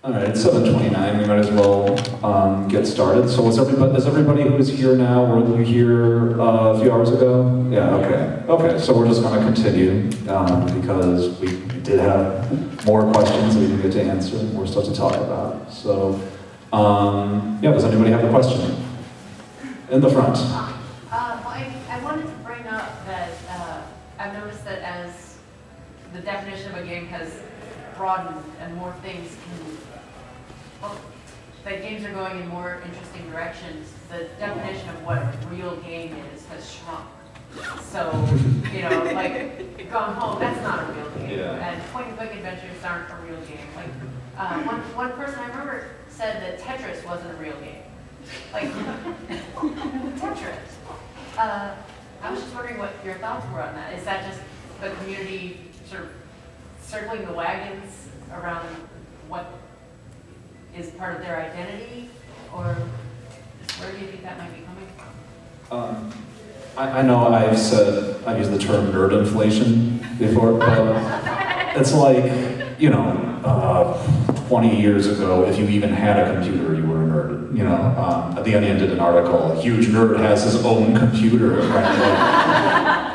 All right, it's 7:29. We might as well get started. So, is everybody who is here now? Were you here a few hours ago? Yeah. Okay. Okay. So we're just going to continue because we did have more questions we didn't get to answer, and more stuff to talk about. So, yeah. Does anybody have a question? In the front. Well, I wanted to bring up that I've noticed that as the definition of a game has broadened and more things can, well, that games are going in more interesting directions, the definition of what a real game is has shrunk. So, you know, like, Gone Home, that's not a real game. Yeah. And point-and-click adventures aren't a real game. Like, one person I remember said that Tetris wasn't a real game. Like, Tetris. I was just wondering what your thoughts were on that. Is that just the community sort of circling the wagons around what is part of their identity, or where do you think that might be coming from? I know I've used the term nerd inflation before, but it's like, you know, 20 years ago, if you even had a computer, you were a nerd. You know, The Onion did an article, a huge nerd has his own computer, right?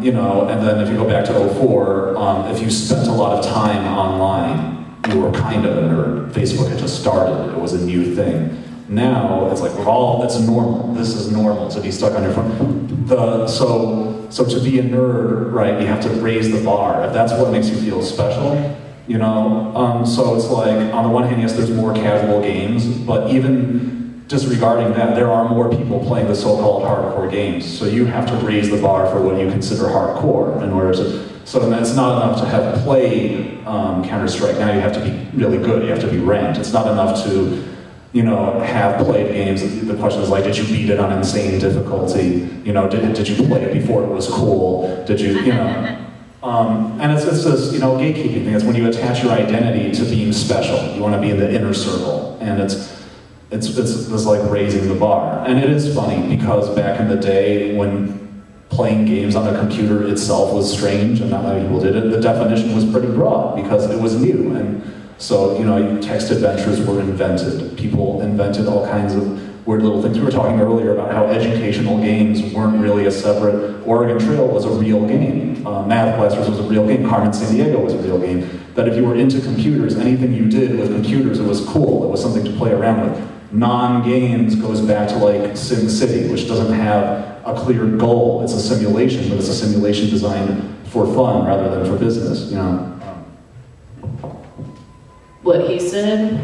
You know, and then if you go back to 2004, if you spent a lot of time online, you were kind of a nerd. Facebook had just started, it was a new thing. Now, it's like, it's normal. This is normal to be stuck on your phone. So to be a nerd, right, you have to raise the bar. If that's what makes you feel special, you know? So it's like, on the one hand, yes, there's more casual games, but even disregarding that, there are more people playing the so-called hardcore games. So you have to raise the bar for what you consider hardcore in order to, so it's not enough to have played Counter-Strike. Now you have to be really good, you have to be ranked. It's not enough to, you know, have played games. The question is like, did you beat it on insane difficulty? You know, did you play it before it was cool? Did you, you know? And it's this, you know, gatekeeping thing. It's when you attach your identity to being special. You want to be in the inner circle, and it's this like raising the bar. And it is funny because back in the day when playing games on the computer itself was strange and not many people did it, the definition was pretty broad because it was new. And so, you know, text adventures were invented. People invented all kinds of weird little things. We were talking earlier about how educational games weren't really a separate. Oregon Trail was a real game. Math Blasters was a real game. Carmen Sandiego was a real game. That if you were into computers, anything you did with computers, it was cool. It was something to play around with. Non-games goes back to like Sim City, which doesn't have a clear goal. It's a simulation, but it's a simulation designed for fun rather than for business, you know. What he said.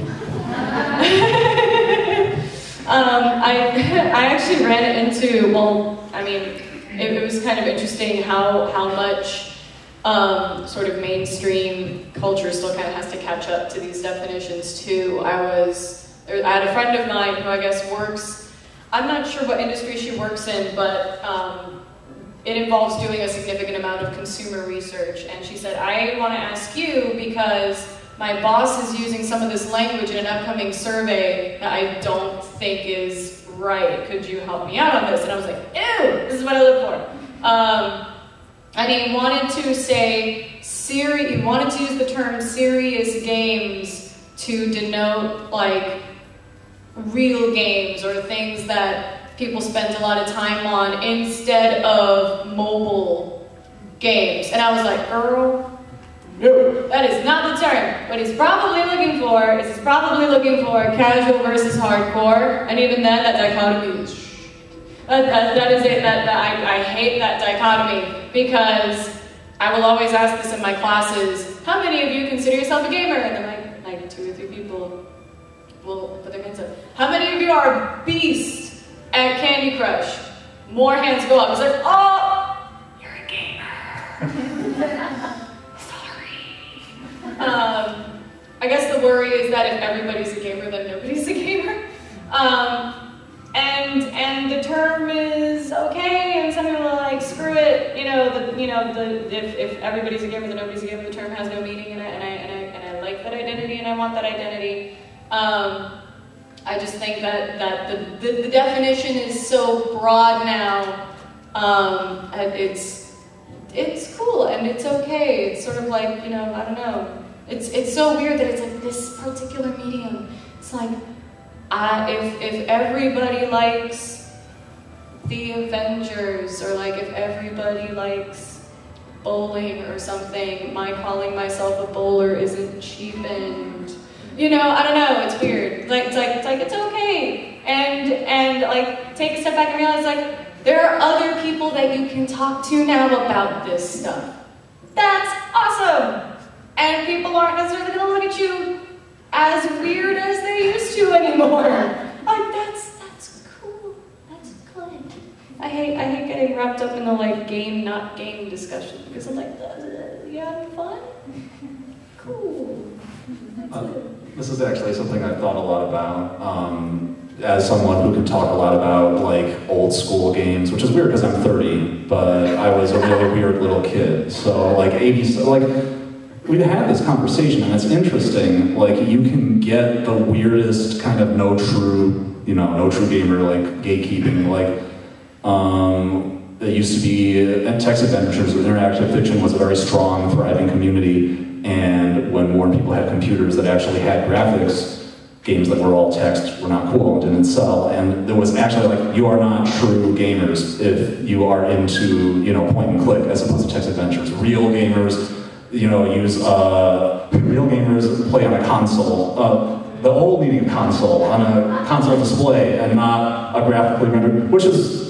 I actually ran into, well, I mean, it was kind of interesting how much sort of mainstream culture still kind of has to catch up to these definitions too. I had a friend of mine who I guess works, I'm not sure what industry she works in, but it involves doing a significant amount of consumer research. And she said, I want to ask you because my boss is using some of this language in an upcoming survey that I don't think is right. Could you help me out on this? And I was like, ew, this is what I look for. And he wanted to say, he wanted to use the term serious games to denote like real games or things that people spend a lot of time on instead of mobile games. And I was like, Earl, no, that is not the term. What he's probably looking for is casual versus hardcore, and even then, that dichotomy is that is it. I hate that dichotomy because I will always ask this in my classes: how many of you consider yourself a gamer? And then like 2 or 3 people will put their hands up. How many of you are beasts at Candy Crush? More hands go up. It's like, oh, you're a gamer. I guess the worry is that if everybody's a gamer, then nobody's a gamer. And the term is okay, and some people are like, screw it. If everybody's a gamer, then nobody's a gamer. The term has no meaning in it, and I like that identity, and I want that identity. I just think that the definition is so broad now. it's cool and it's okay. It's sort of like, you know, I don't know. It's so weird that it's like this particular medium. It's like, if everybody likes the Avengers, or like if everybody likes bowling or something, my calling myself a bowler isn't cheapened. You know, I don't know, it's weird. It's okay. And like take a step back and realize like there are other people that you can talk to now about this stuff. That's awesome! And people aren't necessarily gonna look at you as weird as they used to anymore. Like that's cool. That's good. I hate getting wrapped up in the like game, not game discussion because I'm like, you having fun? Cool. This is actually something I've thought a lot about. As someone who can talk a lot about like old school games, which is weird because I'm 30, but I was a really weird little kid. So like 80s, like we've had this conversation and it's interesting. Like you can get the weirdest kind of no true gamer like gatekeeping. Like it used to be text adventures with interactive fiction was a very strong, thriving community. And when more people had computers that actually had graphics, games that were all text were not cool and didn't sell. And there was actually like, you are not true gamers if you are into, point and click as opposed to text adventures. Real gamers, real gamers play on a console. The old meaning of console, on a console display and not a graphically rendered, which is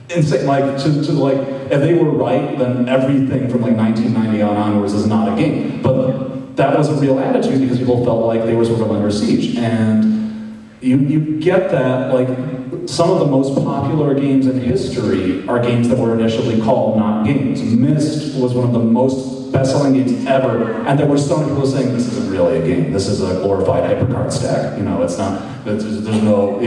insane. Like, if they were right, then everything from like 1990 onwards is not a game. But that was a real attitude because people felt like they were sort of under siege. And you get that, like, some of the most popular games in history are games that were initially called not games. Myst was one of the most best-selling games ever, and there were so many people saying, this isn't really a game, this is a glorified hypercard stack. It's not, there's no,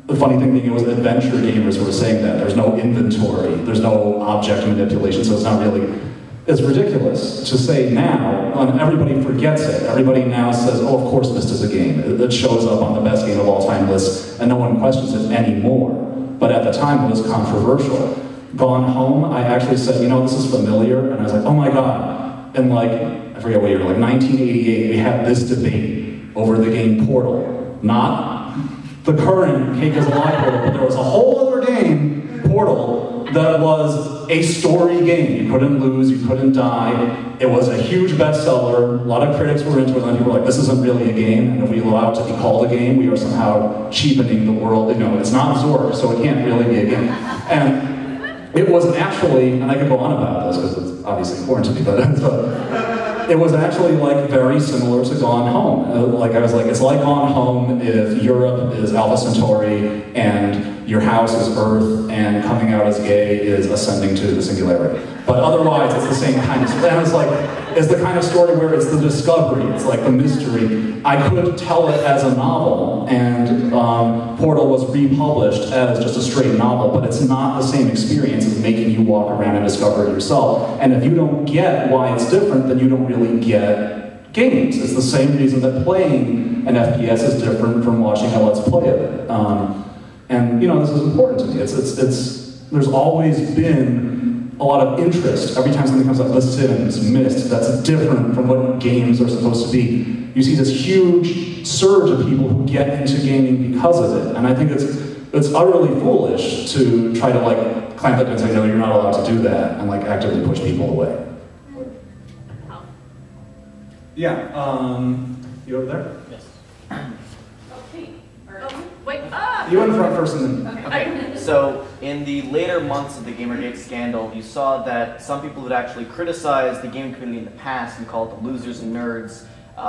the funny thing being it was adventure gamers who were saying that. There's no inventory, there's no object manipulation, so it's not really, it's ridiculous to say now, and everybody forgets it. Everybody now says, oh, of course Myst is a game. It shows up on the best game of all time lists, and no one questions it anymore. But at the time, it was controversial. Gone Home, I actually said, this is familiar, and I was like, oh my God. And like, I forget what year, like 1988, we had this debate over the game Portal. Not the current Cake is a Lie Portal, but there was a whole other game, Portal, that was a story game. You couldn't lose, you couldn't die. It was a huge bestseller. A lot of critics were into it, and people were like, this isn't really a game, and if we allow it to be called a game, we are somehow cheapening the world. It's not Zork, so it can't really be a game. And it was actually, and I could go on about this because it's obviously important to me, but it was actually like very similar to Gone Home. Like I was like, it's like Gone Home if Europe is Alpha Centauri and your house is Earth and coming out as gay is ascending to the singularity. But otherwise, it's the same kind of story. And it's like, it's the kind of story where it's the discovery, it's like the mystery. I could tell it as a novel, and Portal was republished as just a straight novel, but it's not the same experience as making you walk around and discover it yourself. And if you don't get why it's different, then you don't really get games. It's the same reason that playing an FPS is different from watching a Let's Play of it. And this is important to me. There's always been a lot of interest. Every time something comes up, The Sims, Myst, that's different from what games are supposed to be. You see this huge surge of people who get into gaming because of it. And I think it's utterly foolish to try to like clamp it and say, no, you're not allowed to do that, and like actively push people away. Yeah, you over there? Wait. You in front first and then... Okay. So, in the later months of the Gamergate scandal, you saw that some people had actually criticized the game community in the past and called them losers and nerds,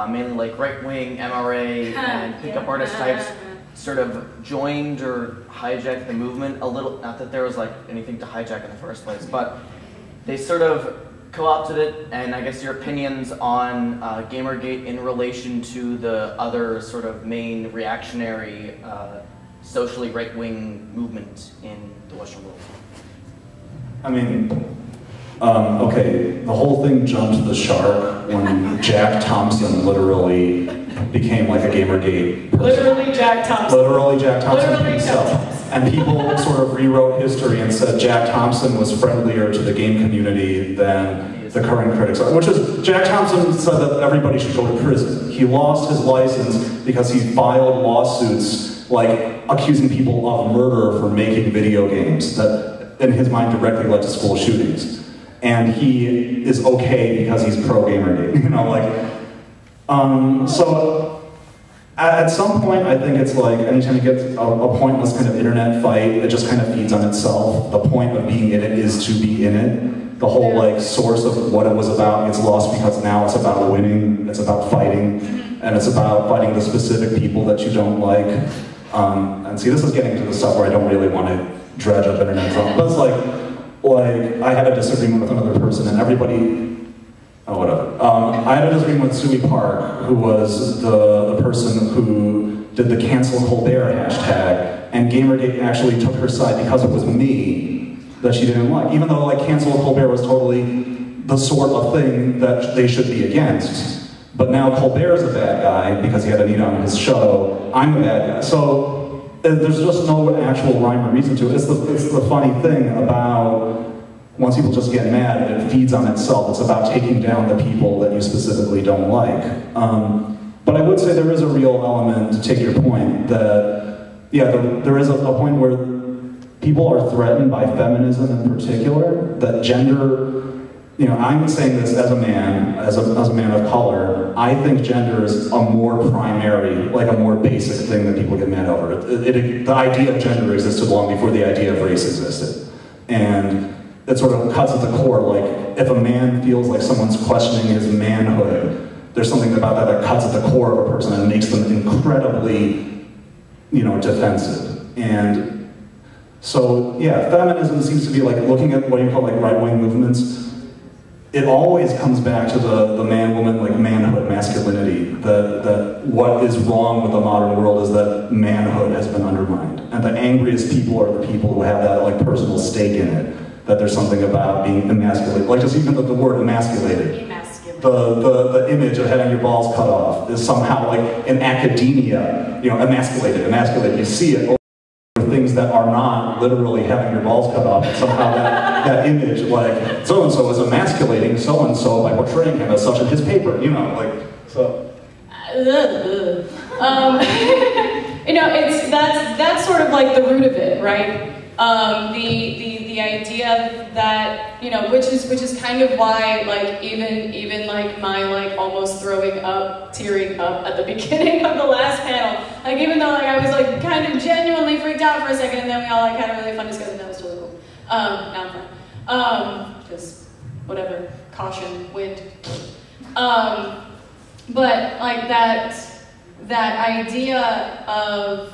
mainly like right-wing, MRA, and pickup artist types, sort of joined or hijacked the movement a little. Not that there was like anything to hijack in the first place, but they sort of co-opted it, and I guess your opinions on Gamergate in relation to the other sort of main reactionary, socially right-wing movement in the Western world. I mean, okay, the whole thing jumped the shark when Jack Thompson literally became like a Gamergate person. Literally Jack Thompson. Literally Jack Thompson Literally himself. Jack Thompson. And people sort of rewrote history and said Jack Thompson was friendlier to the game community than the current critics are. Which is, Jack Thompson said that everybody should go to prison. He lost his license because he filed lawsuits like accusing people of murder for making video games that, in his mind, directly led to school shootings. And he is okay because he's pro-Gamergate, you know, like, so at some point, I think it's like, anytime you get a pointless kind of internet fight, it just kind of feeds on itself. The point of being in it is to be in it. The whole like source of what it was about gets lost because now it's about winning, it's about fighting, and it's about fighting the specific people that you don't like. And see, this is getting to the stuff where I don't really want to dredge up internet drama. But it's like I had a disagreement with another person, and everybody, oh whatever. I had a disagreement with Sui Park, who was the person who did the cancel Colbert hashtag, and Gamergate actually took her side because it was me that she didn't like, even though like cancel Colbert was totally the sort of thing that they should be against. But now Colbert's a bad guy because he had Anita on his show. I'm a bad guy. So there's just no actual rhyme or reason to it. It's the funny thing about once people just get mad, it feeds on itself. It's about taking down the people that you specifically don't like. But I would say there is a real element, to take your point, that, yeah, there is a point where people are threatened by feminism in particular, that gender, you know, I'm saying this as a man, as a man of color, I think gender is a more primary, like a more basic thing that people get mad over. The idea of gender existed long before the idea of race existed. And it sort of cuts at the core, like, if a man feels like someone's questioning his manhood, there's something about that cuts at the core of a person and makes them incredibly, you know, defensive. And so, yeah, feminism seems to be like looking at what you call like right-wing movements. It always comes back to the man-woman, like manhood, masculinity. That what is wrong with the modern world is that manhood has been undermined. And the angriest people are the people who have that like personal stake in it. That there's something about being emasculated, like just even the word emasculated. The image of having your balls cut off is somehow like in academia, you know, emasculated. You see it over things that are not literally having your balls cut off. And somehow that image, like so-and-so is emasculating so-and-so by portraying him as such in his paper, you know, like, so. You know, that's sort of like the root of it, right? The idea that, you know, which is kind of why, like, even like my like almost tearing up at the beginning of the last panel, like even though like I was like kind of genuinely freaked out for a second, and then we all like had a really fun discussion, and that was really cool. Now I'm fine. Just whatever, caution, wind. But like that idea of,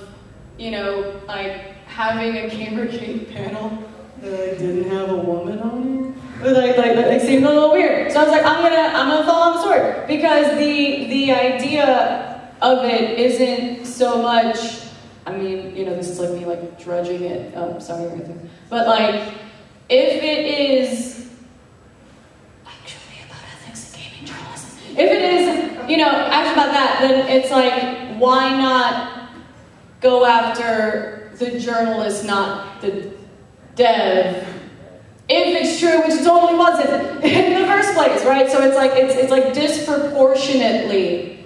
you know, like having a Gamergate panel that didn't have a woman on it, like seemed a little weird. So I was like, I'm gonna fall on the sword, because the idea of it isn't so much. I mean, you know, this is like me like drudging it up, sorry or anything, but like if it is actually about ethics and gaming journalism, if it is, you know, actually about that, then it's like, why not go after the journalist, not the dev, if it's true, which it totally wasn't in the first place, right? So it's like disproportionately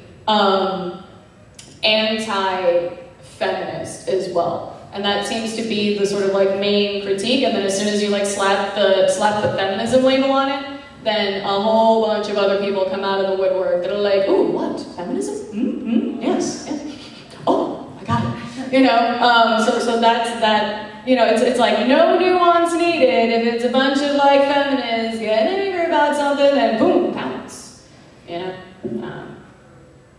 anti-feminist as well, and that seems to be the sort of like main critique. And then as soon as you like slap the feminism label on it, then a whole bunch of other people come out of the woodwork that are like, ooh, what, feminism? Yes. Oh, I got it. You know, so that's that. You know, it's like no nuance needed. If it's a bunch of like feminists getting angry about something, then boom, pounce. You know.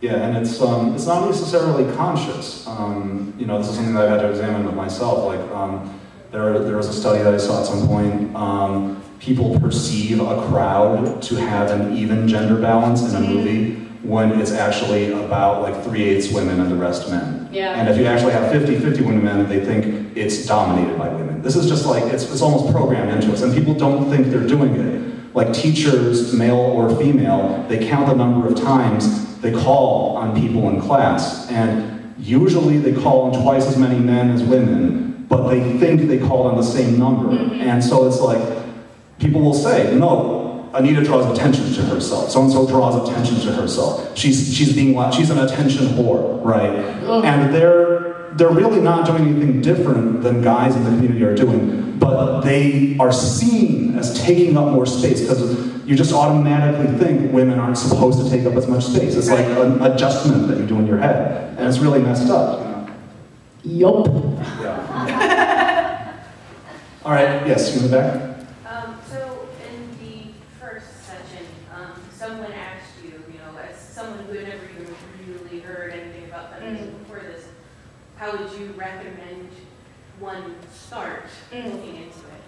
Yeah, and it's not necessarily conscious. You know, this is something that I've had to examine with myself. Like, there was a study that I saw at some point. People perceive a crowd to have an even gender balance in a movie when it's actually about like 3/8 women and the rest men. Yeah. And if you actually have 50-50 women, they think it's dominated by women. This is just like, it's almost programmed into us, and people don't think they're doing it. Like teachers, male or female, they count the number of times they call on people in class, and usually they call on twice as many men as women, but they think they called on the same number. And so it's like, people will say, no, Anita draws attention to herself. So-and-so draws attention to herself. She's an attention whore, right? And they're really not doing anything different than guys in the community are doing, but they are seen as taking up more space because you just automatically think women aren't supposed to take up as much space. It's like an adjustment that you do in your head, and it's really messed up. Yup. Yeah. All right, yes, you in the back? So in the first session, someone asked you, as someone who had never even really heard anything about feminism before this, how would you recommend one start looking into it?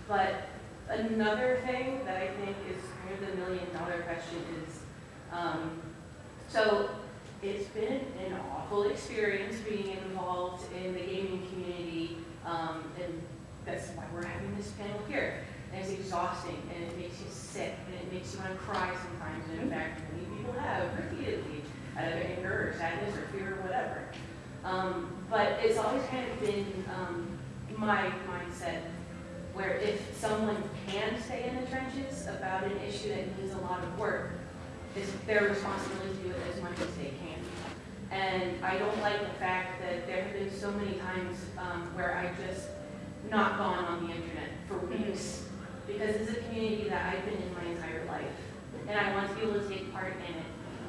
But another thing that I think is kind of the million-dollar question is, so it's been an awful experience being involved in the gaming community, and that's why we're having this panel here. And it's exhausting, and it makes you sick, and it makes you want to cry sometimes, and in fact, many people have repeatedly, out of anger or sadness or fear or whatever. But it's always kind of been my mindset where if someone can stay in the trenches about an issue that needs a lot of work, it's their responsibility to do it as much as they can. And I don't like the fact that there have been so many times where I've just not gone on the internet for weeks, because it's a community that I've been in my entire life, and I want to be able to take part in it.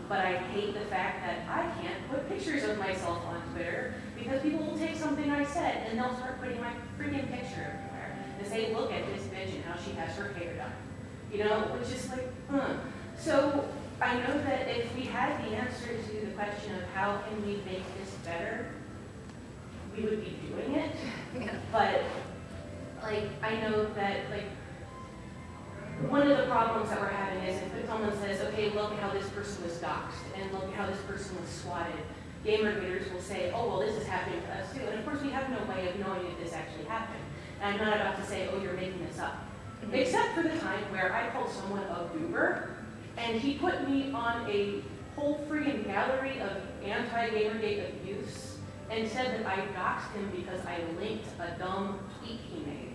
But I hate the fact that I can't put pictures of myself on Twitter because people will take something I said and they'll start putting my freaking picture everywhere and say, look at this bitch and how she has her hair done. Which is like, So I know that if we had the answer to the question of how can we make this better, we would be doing it. Yeah. But I know that one of the problems that we're having is if someone says, okay, look at how this person was doxxed, and look at how this person was swatted, gamer readers will say, oh, well, this is happening to us too. And of course, we have no way of knowing if this actually happened. And I'm not about to say, oh, you're making this up. Except for the time where I called someone a goober, and he put me on a whole friggin' gallery of anti-Gamergate abuse, and said that I doxed him because I linked a dumb tweet he made.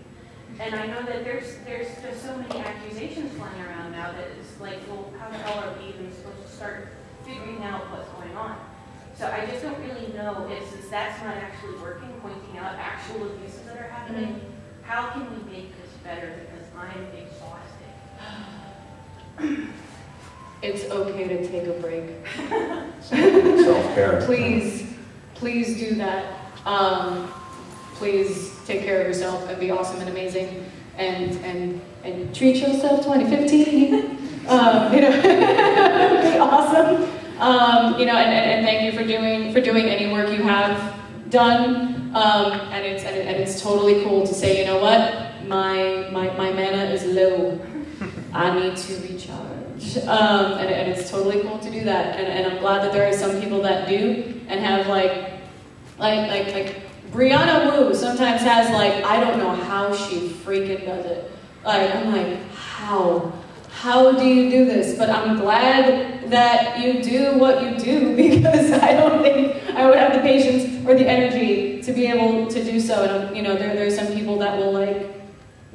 And I know that there's just so many accusations flying around now that it's like, well, how the hell are we even supposed to start figuring out what's going on? So I just don't really know if, since that's not actually working, pointing out actual abuses that are happening, how can we make this better? Because I'm exhausted. It's okay to take a break. Self-care. Please do that. Please take care of yourself and be awesome and amazing, and treat yourself 2015. Be awesome. And thank you for doing any work you have done. And it's totally cool to say, you know what, my mana is low. I need to recharge. And it's totally cool to do that. And I'm glad that there are some people that do and have like Brianna Wu sometimes has I don't know how she freaking does it. I'm like, how do you do this? But I'm glad that you do what you do, because I don't think I would have the patience or the energy to be able to do so. And there are some people that will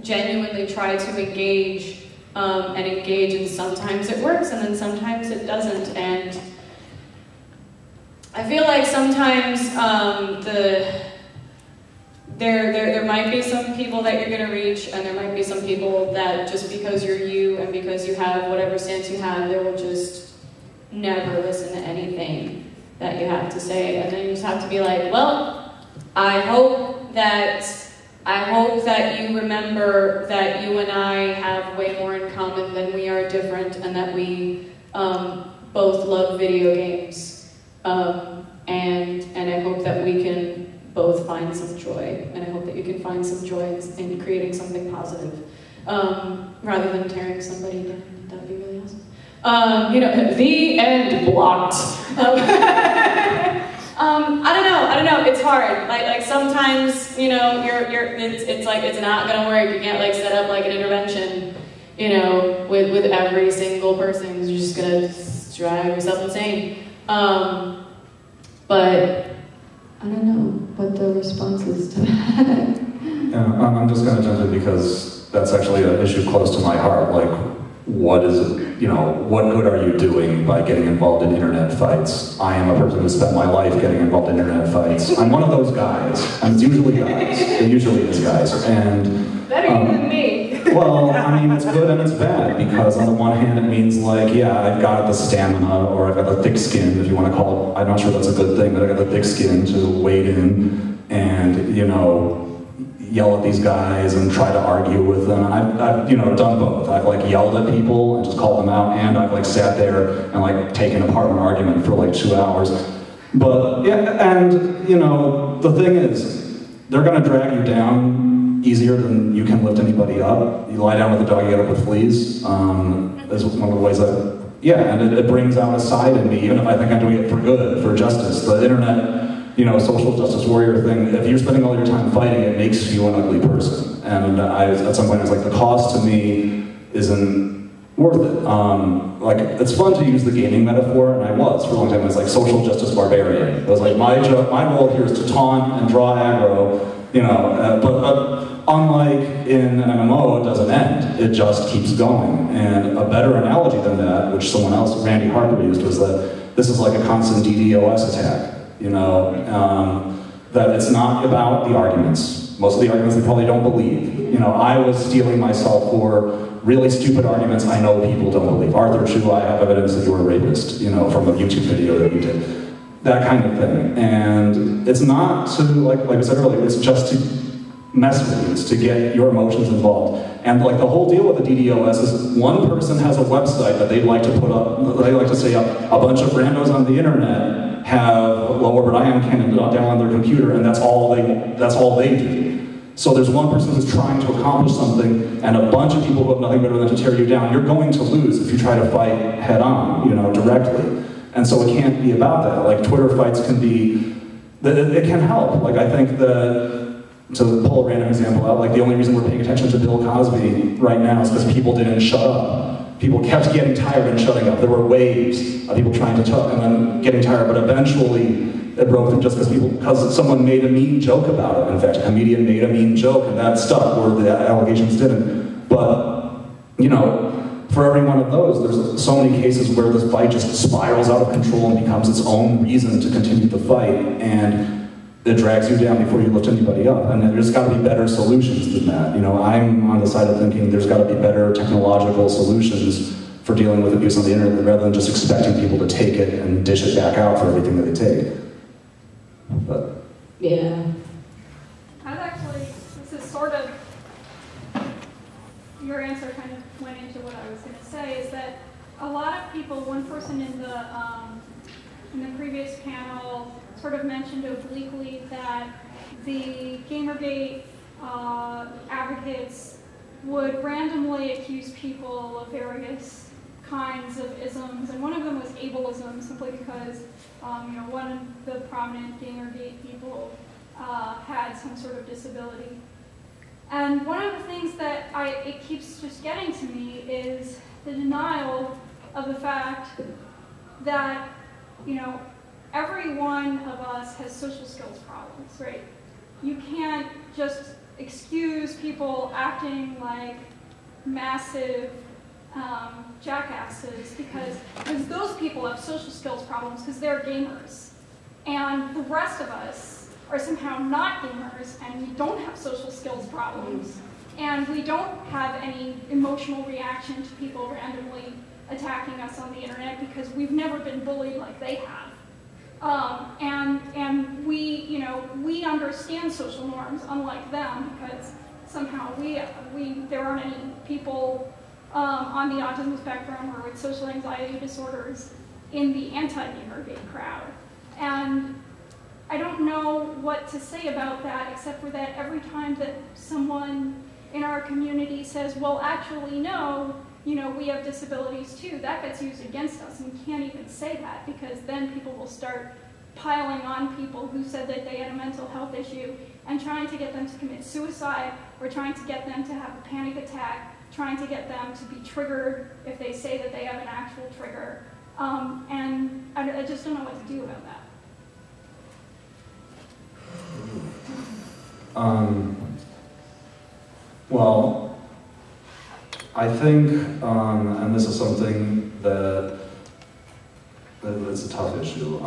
genuinely try to engage and sometimes it works and then sometimes it doesn't. And I feel like sometimes there might be some people that you're going to reach, and there might be some people that just because you're you and because you have whatever stance you have, they will just never listen to anything that you have to say. And then you just have to be like, well, I hope that you remember that you and I have way more in common than we are different, and that we both love video games. And I hope that we can both find some joy, and I hope that you can find some joy in creating something positive, rather than tearing somebody down. That'd be really awesome. The end blocked. I don't know. It's hard. Like sometimes, it's not gonna work. You can't set up an intervention, with every single person. You're just gonna drive yourself insane. But I don't know what the response is to that. Yeah, I'm just going to jump in because that's actually an issue close to my heart. Like, what is it, what good are you doing by getting involved in internet fights? I am a person who spent my life getting involved in internet fights. I'm one of those guys. And it's usually guys. It usually is guys. And better than me. Well, I mean, it's good and it's bad, because on the one hand it means like, yeah, I've got the stamina, or I've got the thick skin, if you want to call it, I'm not sure that's a good thing, but I've got the thick skin to wade in and, yell at these guys and try to argue with them. And I've done both. I've like yelled at people and just called them out, and I've like sat there and like taken apart an argument for like 2 hours. But yeah, and the thing is, they're gonna drag you down easier than you can lift anybody up. You lie down with a dog, you get up with fleas. Is one of the ways and it brings out a side in me, even if I think I'm doing it for good, for justice. The internet, social justice warrior thing, if you're spending all your time fighting, it makes you an ugly person. And at some point I was like, the cost to me isn't worth it. It's fun to use the gaming metaphor, and I was for a long time. It's like social justice barbarian. It was like, my role here is to taunt and draw aggro, but unlike in an MMO, it doesn't end. It just keeps going. And a better analogy than that, which someone else, Randy Harper, used, was that this is like a constant DDoS attack. That it's not about the arguments. Most of the arguments they probably don't believe. I was stealing myself for really stupid arguments I know people don't believe. Arthur Chu, I have evidence that you're a rapist, from a YouTube video that you did. That kind of thing. And it's not to, like I said earlier, it's just to mess with you, it's to get your emotions involved. And like the whole deal with the DDoS is one person has a website that they'd like to put up, they like to say a bunch of randos on the internet have low-orbit ion cannon down on their computer, and that's all they do. So there's one person who's trying to accomplish something, and a bunch of people who have nothing better than to tear you down. You're going to lose if you try to fight head-on, directly. And so it can't be about that. Like Twitter fights can be, it can help. Like I think that, to pull a random example out, like the only reason we're paying attention to Bill Cosby right now is because people didn't shut up. People kept getting tired and shutting up. There were waves of people trying to talk and then getting tired, but eventually it broke through just because someone made a mean joke about it. In fact, a comedian made a mean joke and that stuck where the allegations didn't. But, for every one of those, there's so many cases where this fight just spirals out of control and becomes its own reason to continue the fight, and it drags you down before you lift anybody up. And there's got to be better solutions than that. I'm on the side of thinking there's got to be better technological solutions for dealing with abuse on the internet rather than just expecting people to take it and dish it back out for everything that they take. But yeah. This is sort of, your answer kind of went into what I was going to say, is that a lot of people, one person in the previous panel sort of mentioned obliquely that the Gamergate advocates would randomly accuse people of various kinds of isms, and one of them was ableism, simply because one of the prominent Gamergate people had some sort of disability. And one of the things that it keeps just getting to me is the denial of the fact that every one of us has social skills problems, right? You can't just excuse people acting like massive jackasses because those people have social skills problems because they're gamers. And the rest of us are somehow not gamers, and we don't have social skills problems. And we don't have any emotional reaction to people randomly attacking us on the internet because we've never been bullied like they have. And we understand social norms unlike them because somehow there aren't any people on the autism spectrum or with social anxiety disorders in the anti-Gamergate crowd. And I don't know what to say about that except for that every time that someone in our community says, well, actually, no, we have disabilities too, that gets used against us, and we can't even say that because then people will start piling on people who said that they had a mental health issue and trying to get them to commit suicide or trying to get them to have a panic attack, trying to get them to be triggered if they say that they have an actual trigger. And I just don't know what to do about that. Well, I think, and this is something it's a tough issue.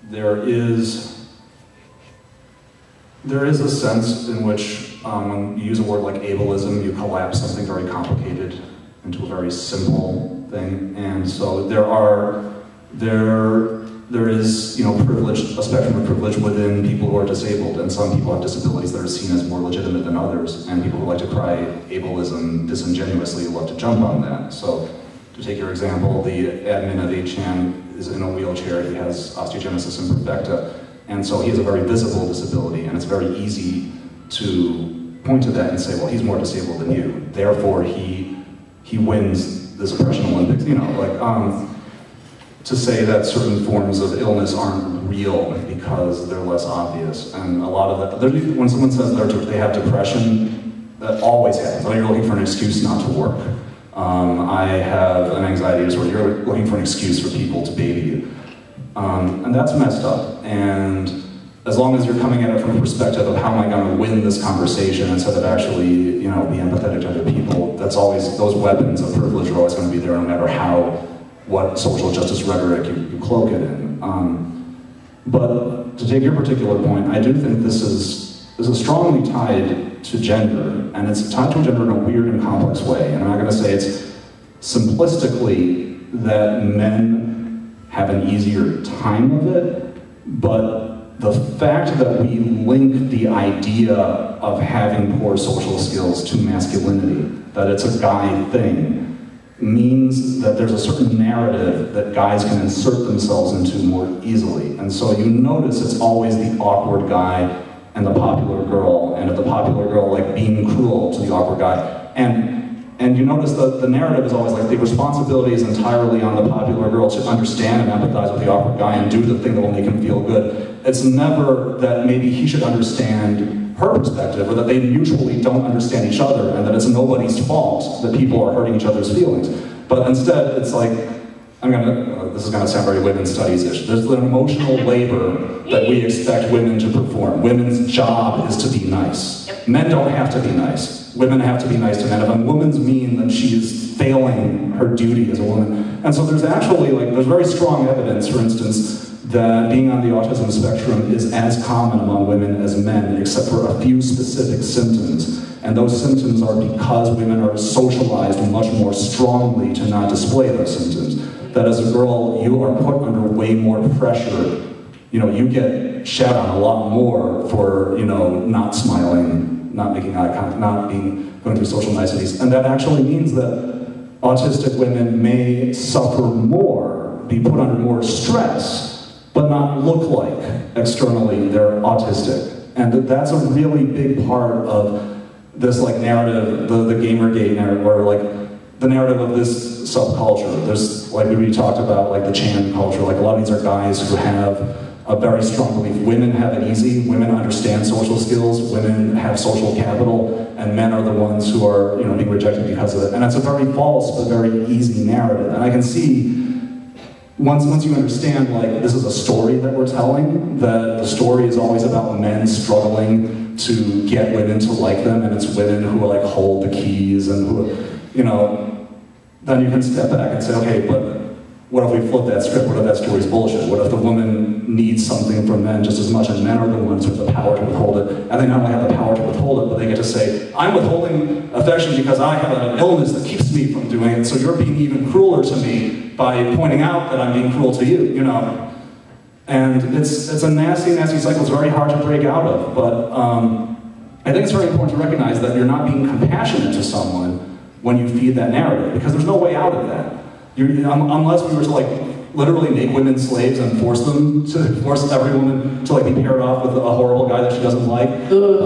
There is a sense in which when you use a word like ableism, you collapse something very complicated into a very simple thing, and so there is, privilege, a spectrum of privilege within people who are disabled, and some people have disabilities that are seen as more legitimate than others, and people who like to cry ableism disingenuously love to jump on that. So, to take your example, the admin of 8chan is in a wheelchair, he has osteogenesis imperfecta, and so he has a very visible disability, and it's very easy to point to that and say, well, he's more disabled than you, therefore he wins this oppression Olympics, to say that certain forms of illness aren't real because they're less obvious. And a lot of that, when someone says they have depression, that always happens. Oh, you're looking for an excuse not to work. I have an anxiety disorder. You're looking for an excuse for people to baby you. And that's messed up. And as long as you're coming at it from a perspective of how am I going to win this conversation instead of actually, be empathetic to other people, that's always, those weapons of privilege are always going to be there no matter what social justice rhetoric you cloak it in. But to take your particular point, I do think this is strongly tied to gender, and it's tied to gender in a weird and complex way. And I'm not going to say it's simplistically that men have an easier time of it, but the fact that we link the idea of having poor social skills to masculinity, that it's a guy thing, means that there's a certain narrative that guys can insert themselves into more easily. And so you notice it's always the awkward guy and the popular girl, and the popular girl being cruel to the awkward guy. And you notice that the narrative is always the responsibility is entirely on the popular girl to understand and empathize with the awkward guy and do the thing that will make him feel good. It's never that maybe he should understand her perspective, or that they mutually don't understand each other, and that it's nobody's fault that people are hurting each other's feelings. But instead, it's this is gonna sound very women's studies-ish. There's an emotional labor that we expect women to perform. Women's job is to be nice. Men don't have to be nice. Women have to be nice to men. If a woman's mean, then she is failing her duty as a woman. And so there's actually, there's very strong evidence, for instance, that being on the autism spectrum is as common among women as men, except for a few specific symptoms. And those symptoms are because women are socialized much more strongly to not display those symptoms. That as a girl, you are put under way more pressure. You get shat on a lot more for, not smiling, not making eye contact, going through social niceties. And that actually means that autistic women may suffer more, be put under more stress, but not look like externally they're autistic. And that's a really big part of this narrative, the Gamergate narrative, or the narrative of this subculture. There's, we already talked about, the Chan culture, a lot of these are guys who have a very strong belief. Women have it easy, women understand social skills, women have social capital, and men are the ones who are, being rejected because of it. And it's a very false, but very easy narrative. And I can see, once you understand, this is a story that we're telling, that the story is always about men struggling to get women to like them, and it's women who hold the keys, and who, then you can step back and say, okay, but what if we flip that script? What if that story's bullshit? What if the woman needs something from men just as much as men are the ones with the power to withhold it, and they not only have the power to withhold it, but they get to say, I'm withholding affection because I have an illness that keeps me from doing it, so you're being even crueler to me by pointing out that I'm being cruel to you, And it's a nasty, nasty cycle. It's very hard to break out of, but I think it's very important to recognize that you're not being compassionate to someone when you feed that narrative, because there's no way out of that. Unless we were to literally make women slaves and force every woman to be paired off with a horrible guy that she doesn't like. The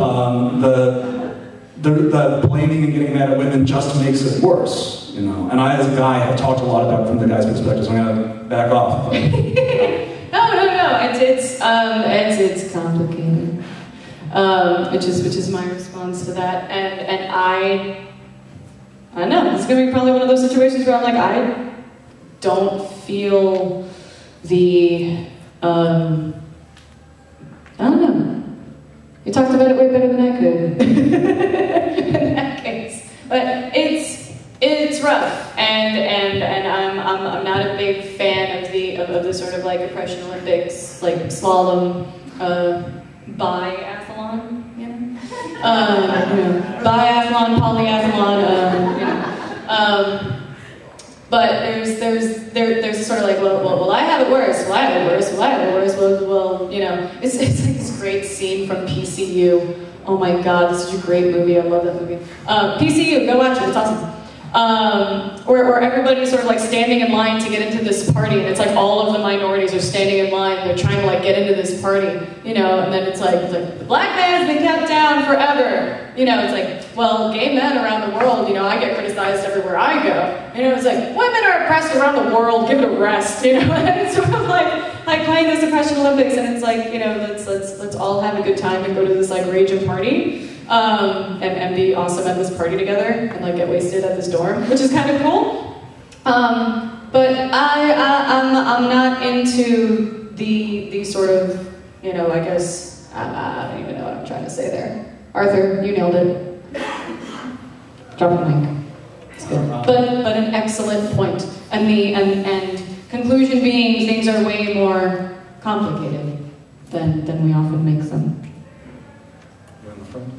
blaming and getting mad at women just makes it worse, And I, as a guy, have talked a lot about it from the guy's perspective, so I'm gonna back off. But, No. It's complicated. Which is my response to that, and I don't know. It's gonna be probably one of those situations where I'm I don't feel the I don't know. You talked about it way better than I could in that case. But it's rough, and I'm not a big fan of the sort of like oppression Olympics, like slalom, biathlon, you know, biathlon, polyathlon, but there's sort of like, well, I have it worse. Well, I have it worse. Well, I have it worse. Well, you know, it's like this great scene from PCU. Oh my God, this is a great movie. I love that movie. PCU, go watch it. It's awesome. Where everybody's sort of like standing in line to get into this party, and it's like all of the minorities are standing in line. They're trying to like get into this party, you know, and then it's like the black man's been kept down forever. You know, it's like, well, gay men around the world, you know, I get criticized everywhere I go. You know, it's like, women are oppressed around the world, give it a rest, you know, and it's sort of like playing this oppression Olympics, and it's like, you know, let's all have a good time and go to this like raging party, and be awesome at this party together, and like get wasted at this dorm, which is kind of cool. But I'm not into the sort of, you know, I guess, I don't even know what I'm trying to say there. Arthur, you nailed it. Drop the mic. It's good. But an excellent point. And conclusion being, things are way more complicated than we often make them. You're in the front.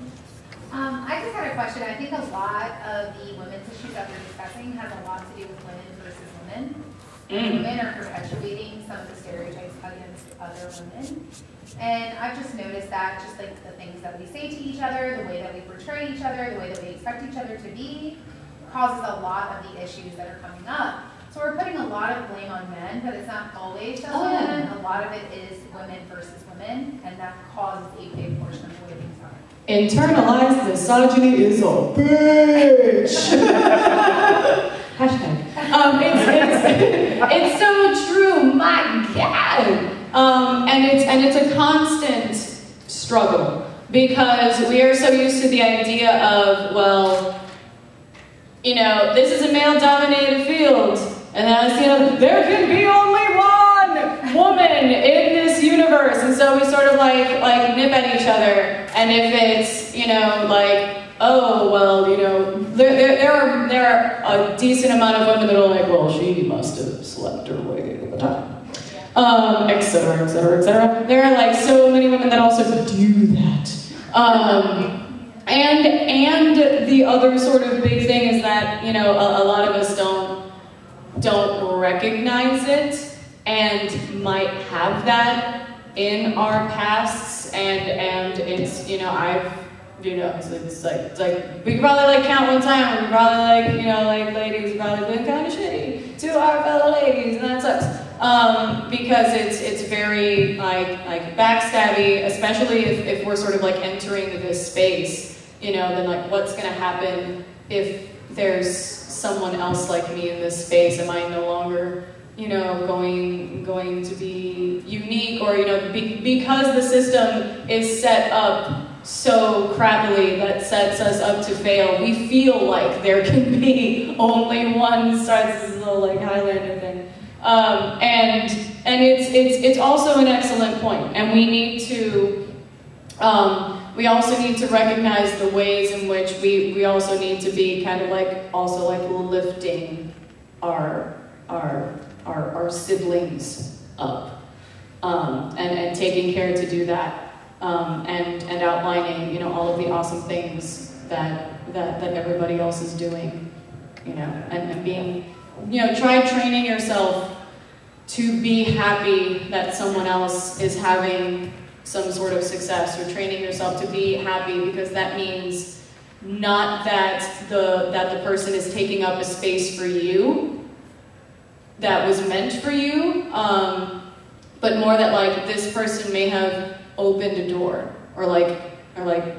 I just had a question. I think a lot of the women's issues that we're discussing has a lot to do with women versus women. Women are perpetuating some of the stereotypes against other women. And I've just noticed that just like the things that we say to each other, the way that we portray each other, the way that we expect each other to be, causes a lot of the issues that are coming up. So we're putting a lot of blame on men, but it's not always just women. A lot of it is women versus women, and that causes a big portion of the way things are. Internalized misogyny is a bitch. Hashtag. It's so true. My God. And it's a constant struggle, because we are so used to the idea of, well, you know, this is a male-dominated field, and then, you know, there can be only one woman in this universe, and so we sort of like nip at each other. And if it's, you know, like, oh, well, you know, there are a decent amount of women that are like, well, she must have slept her way to the top. Et cetera, et cetera, et cetera. There are like so many women that also do that. And the other sort of big thing is that, you know, a lot of us don't recognize it and might have that in our pasts, and it's, you know, it's like we could probably like count one time, we probably like, you know, like ladies probably been kind of shitty to our fellow ladies, and that sucks. Because it's very like backstabby, especially if we're sort of like entering this space, you know, then like what's gonna happen if there's someone else like me in this space? Am I no longer, you know, going to be unique, or, you know, because the system is set up so crappily that sets us up to fail, we feel like there can be only one. Starts this little like Highlander thing, and it's also an excellent point, and we need to we also need to recognize the ways in which we also need to be kind of like also like lifting our siblings up, and taking care to do that, and outlining, you know, all of the awesome things that everybody else is doing, you know, and being, you know, try training yourself to be happy that someone else is having some sort of success, or training yourself to be happy, because that means not that the person is taking up a space for you that was meant for you, but more that like this person may have opened a door, or like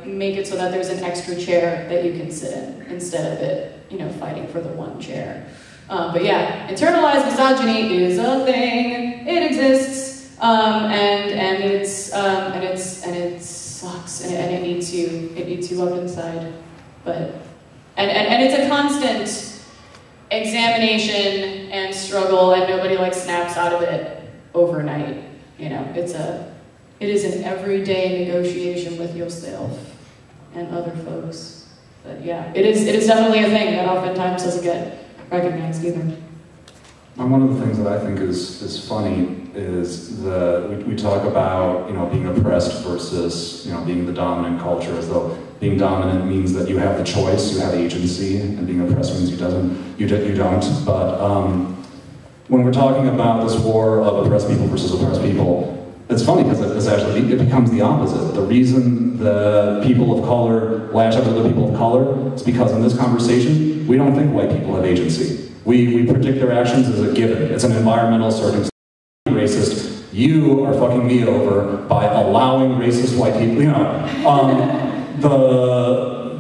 make it so that there's an extra chair that you can sit in instead of it, you know, fighting for the one chair. But yeah, internalized misogyny is a thing. It exists, and it sucks, and it eats you up inside. But and it's a constant examination and struggle, and nobody like snaps out of it overnight. You know, it's it is an everyday negotiation with yourself and other folks. But yeah, it is definitely a thing that oftentimes doesn't get recognized either. And one of the things that I think is funny is that we talk about, you know, being oppressed versus, you know, being the dominant culture, as though being dominant means that you have the choice, you have agency, and being oppressed means you don't. But when we're talking about this war of oppressed people versus oppressed people, it's funny because it becomes the opposite. The reason the people of color lash out at other people of color is because in this conversation, we don't think white people have agency. We predict their actions as a given. It's an environmental circumstance. Racist, you are fucking me over by allowing racist white people, you know.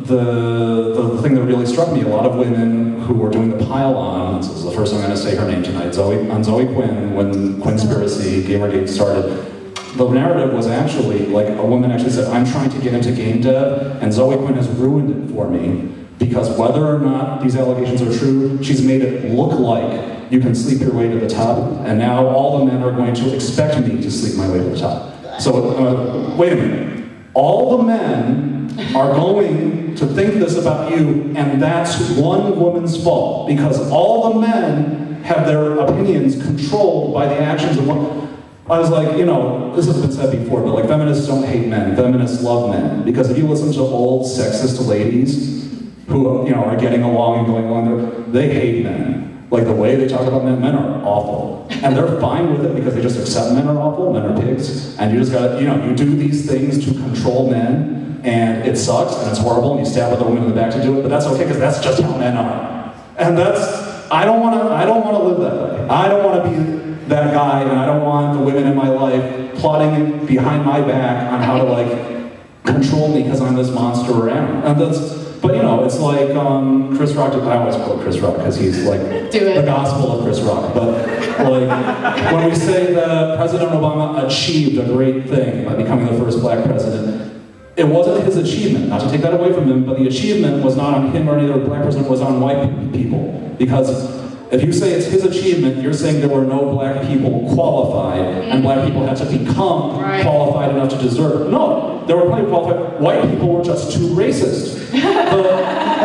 The thing that really struck me, a lot of women who were doing the pile-on, this is the first time I'm going to say her name tonight, Zoe Quinn, when Quinspiracy, Gamergate started, the narrative was actually, like, a woman actually said, I'm trying to get into game dev, and Zoe Quinn has ruined it for me, because whether or not these allegations are true, she's made it look like you can sleep your way to the top, and now all the men are going to expect me to sleep my way to the top. So, wait a minute. All the men are going to think this about you, and that's one woman's fault, because all the men have their opinions controlled by the actions of one. I was like, you know, this has been said before, but like, feminists don't hate men, feminists love men, because if you listen to old sexist ladies who, you know, are getting along and going along, they hate men. Like, the way they talk about men are awful. And they're fine with it because they just accept men are awful, men are pigs, and you just gotta, you know, you do these things to control men, and it sucks, and it's horrible, and you stab other women in the back to do it, but that's okay, because that's just how men are. And I don't wanna live that way. I don't wanna be that guy, and I don't want the women in my life plotting behind my back on how to, like, control me because I'm this monster or animal. And but you know, it's like Chris Rock, I always quote Chris Rock because he's like the gospel of Chris Rock. But like, when we say that President Obama achieved a great thing by becoming the first black president, it wasn't his achievement, not to take that away from him, but the achievement was not on him or any other black person, it was on white people. Because if you say it's his achievement, you're saying there were no black people qualified, and black people had to become qualified enough to deserve it. No, there were plenty of qualified. White people were just too racist.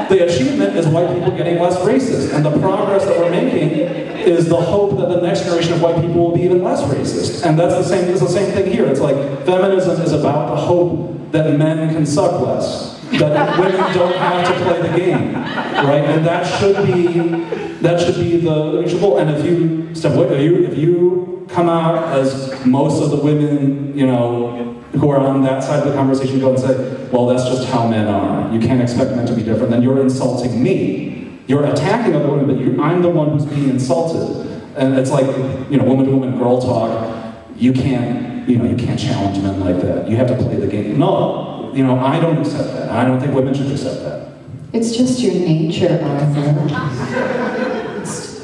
The achievement is white people getting less racist, and the progress that we're making is the hope that the next generation of white people will be even less racist. And that's it's the same thing here. It's like, feminism is about the hope that men can suck less, that women don't have to play the game, right? And that should be the mutual goal. And if you come out as most of the women, you know, who are on that side of the conversation go and say, well, that's just how men are. You can't expect men to be different. Then you're insulting me. You're attacking other women, but I'm the one who's being insulted. And it's like, you know, woman to woman girl talk. You can't challenge men like that. You have to play the game. No, you know, I don't accept that. I don't think women should accept that. It's just your nature, Arthur.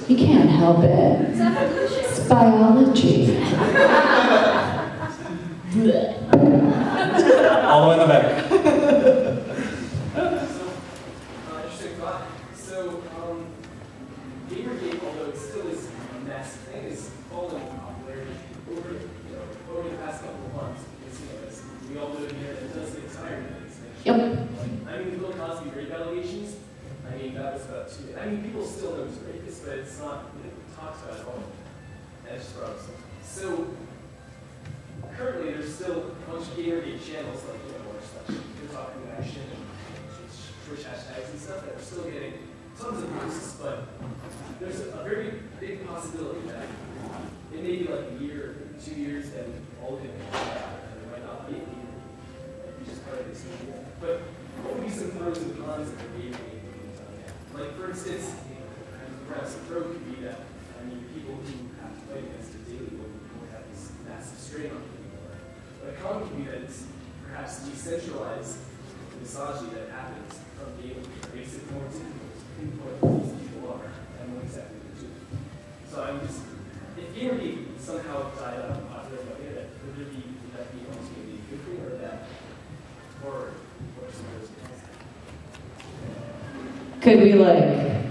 You can't help it. It's biology. All the way in the back. Interesting thought. So, Gamergate, although it still is a massive thing, is falling in popularity over the past couple of months. Because, you know, as we all live here, it does get tired of these things. Yep. I mean, the Bill Cosby rape allegations, I mean, that was about 2 days. I mean, people still know he's a rapist, but it's not talked about at all. That's just brought up something. So, currently, there's still a bunch of Gamergate channels, like, you know, You're Talking Action and Twitch hashtags and stuff that are still getting tons of posts, but there's a very big possibility that it may be like a year, 2 years, and all of it may die out, and it might not be a Gamergate. It's just part of this media. But what would be some pros and cons of the Gamergate being done? Like, for instance, perhaps a pro could be that, I mean, people who have to fight against it daily won't have this massive strain on them anymore. But a con could be that it's perhaps decentralized the misogyny that happens from gaming. It makes it more difficult to pinpoint who these people are and what exactly they're doing. So I'm just, if Gamergate somehow died out of popular by the internet, would that be ultimately a good thing or that, or some of those things? Could we, like,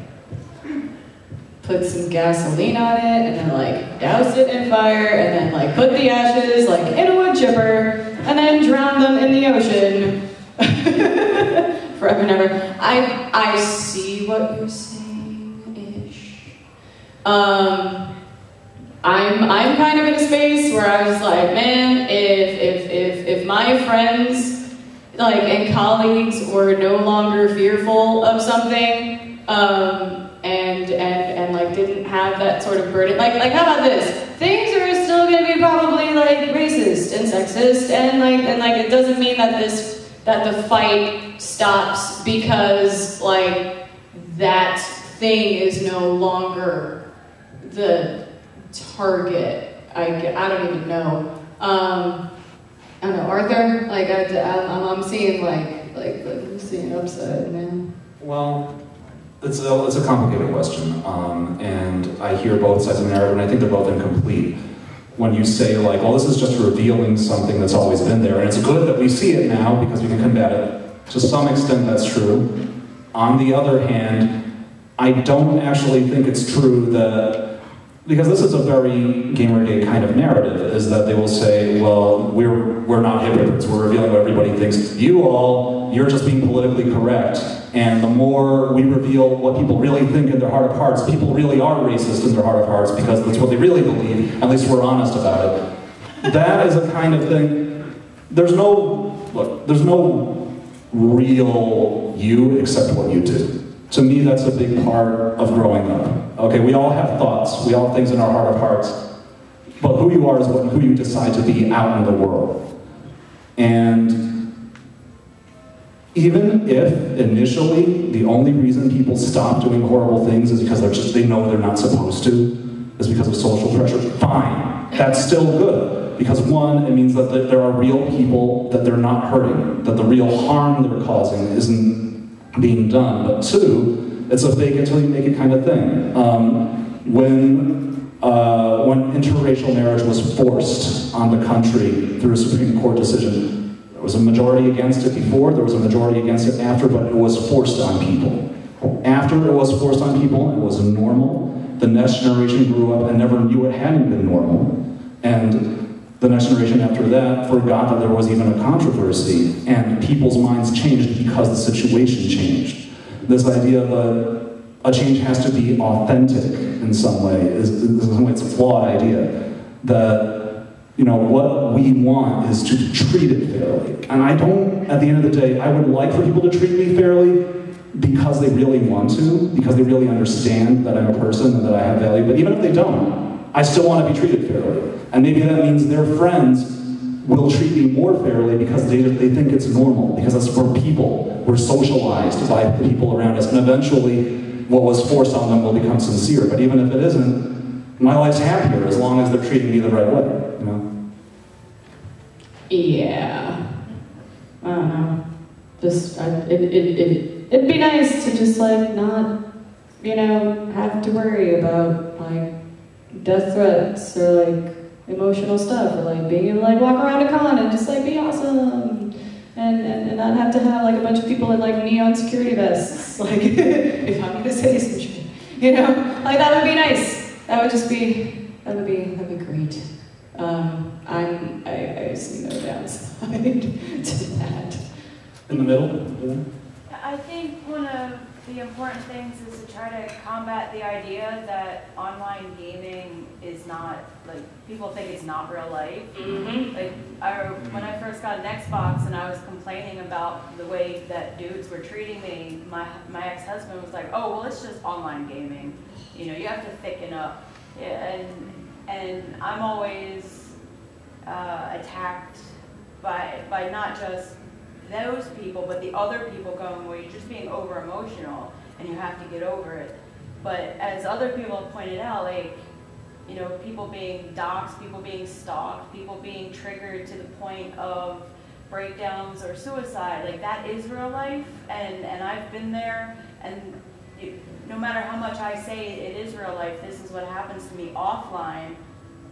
put some gasoline on it, and then like doused it in fire, and then like put the ashes like in a wood chipper, and then drowned them in the ocean. Forever and ever. I see what you're saying-ish. I'm kind of in a space where I was like, man, if my friends like and colleagues were no longer fearful of something, and like didn't have that sort of burden, like how about this? Things are still gonna be probably like racist and sexist, and like it doesn't mean that the fight stops because like that thing is no longer the target. I don't even know. I don't know, Arthur. Like I'm seeing I'm seeing upside, man. Well, it's a complicated question, and I hear both sides of the narrative, and I think they're both incomplete. When you say like, well, this is just revealing something that's always been there, and it's good that we see it now because we can combat it. To some extent, that's true. On the other hand, I don't actually think it's true that, because this is a very Gamergate kind of narrative, is that they will say, well, we're not hypocrites, we're revealing what everybody thinks. You're just being politically correct, and the more we reveal what people really think in their heart of hearts, people really are racist in their heart of hearts because that's what they really believe, at least we're honest about it. That is a kind of thing, there's no real you except what you do. To me, that's a big part of growing up. Okay, we all have thoughts, we all have things in our heart of hearts, but who you are is who you decide to be out in the world. And even if initially the only reason people stop doing horrible things is because they know they're not supposed to, is because of social pressure, fine, that's still good. Because one, it means that there are real people that they're not hurting, that the real harm they're causing isn't being done. But two, it's a fake until you make it kind of thing. When interracial marriage was forced on the country through a Supreme Court decision, there was a majority against it before, there was a majority against it after, but it was forced on people. After it was forced on people, it was normal. The next generation grew up and never knew it hadn't been normal. And the next generation after that forgot that there was even a controversy, and people's minds changed because the situation changed. This idea that a change has to be authentic in some way it's a flawed idea. That, you know, what we want is to treat it fairly. And I don't, at the end of the day, I would like for people to treat me fairly because they really want to, because they really understand that I'm a person and that I have value, but even if they don't, I still want to be treated fairly. And maybe that means their friends will treat me more fairly because they think it's normal, because that's for people. We're socialized by the people around us, and eventually what was forced on them will become sincere. But even if it isn't, my life's happier as long as they're treating me the right way, you know? Yeah. I don't know. It'd be nice to just like not, you know, have to worry about like death threats or like emotional stuff, or like being able to like walk around a con and just like be awesome, and not have to have like a bunch of people in like neon security vests, like if I'm gonna say some shit, you know, like that would be nice. That would be great. I see no downside to that. In the middle? I think one of the important things is to try to combat the idea that online gaming is not, like, people think it's not real life. Mm-hmm. Like, when I first got an Xbox and I was complaining about the way that dudes were treating me, my ex-husband was like, oh, well, it's just online gaming. You know, you have to thicken up. Yeah, and I'm always attacked by not just those people, but the other people going, well, you're just being over emotional and you have to get over it. But as other people have pointed out, like, you know, people being doxxed, people being stalked, people being triggered to the point of breakdowns or suicide, like that is real life, and I've been there, and no matter how much I say it is real life, this is what happens to me offline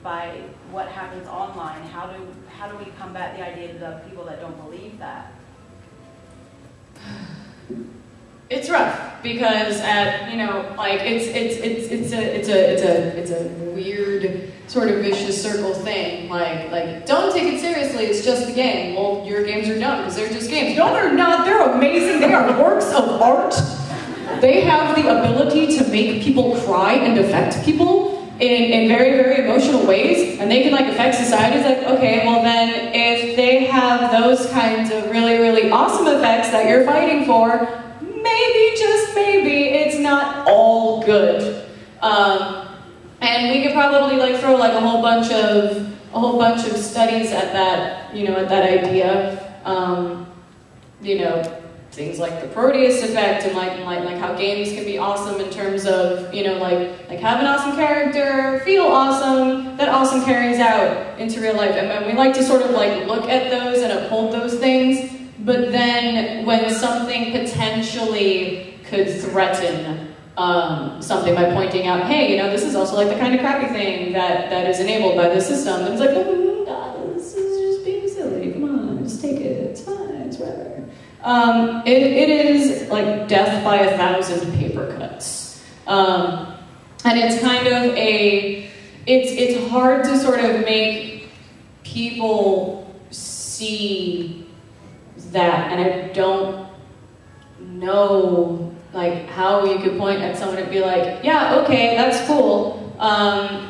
by what happens online. How do we combat the idea of people that don't believe that? It's rough. because at, you know, like it's a weird sort of vicious circle thing. Like don't take it seriously. It's just a game. Well, your games are dumb because they're just games. No, they're not. They're amazing. They are works of art. They have the ability to make people cry and affect people in very, very emotional ways, and they can like affect society. It's like, okay, well then, if they have those kinds of really, really awesome effects that you're fighting for, maybe, just maybe, it's not all good. And we could probably like throw like a whole bunch of studies at that, you know, at that idea. You know, things like the Proteus effect and like how games can be awesome in terms of, you know, like have an awesome character, feel awesome, that awesome carries out into real life. And we like to sort of like look at those and uphold those things, but then when something potentially could threaten something by pointing out, hey, you know, this is also like the kind of crappy thing that is enabled by the system, and it's like, oh God, this is just being silly, come on, just take it, it's fine, it's whatever. It is like death by 1,000 paper cuts. And it's kind of it's hard to sort of make people see that, and I don't know like how you could point at someone and be like, yeah, okay, that's cool.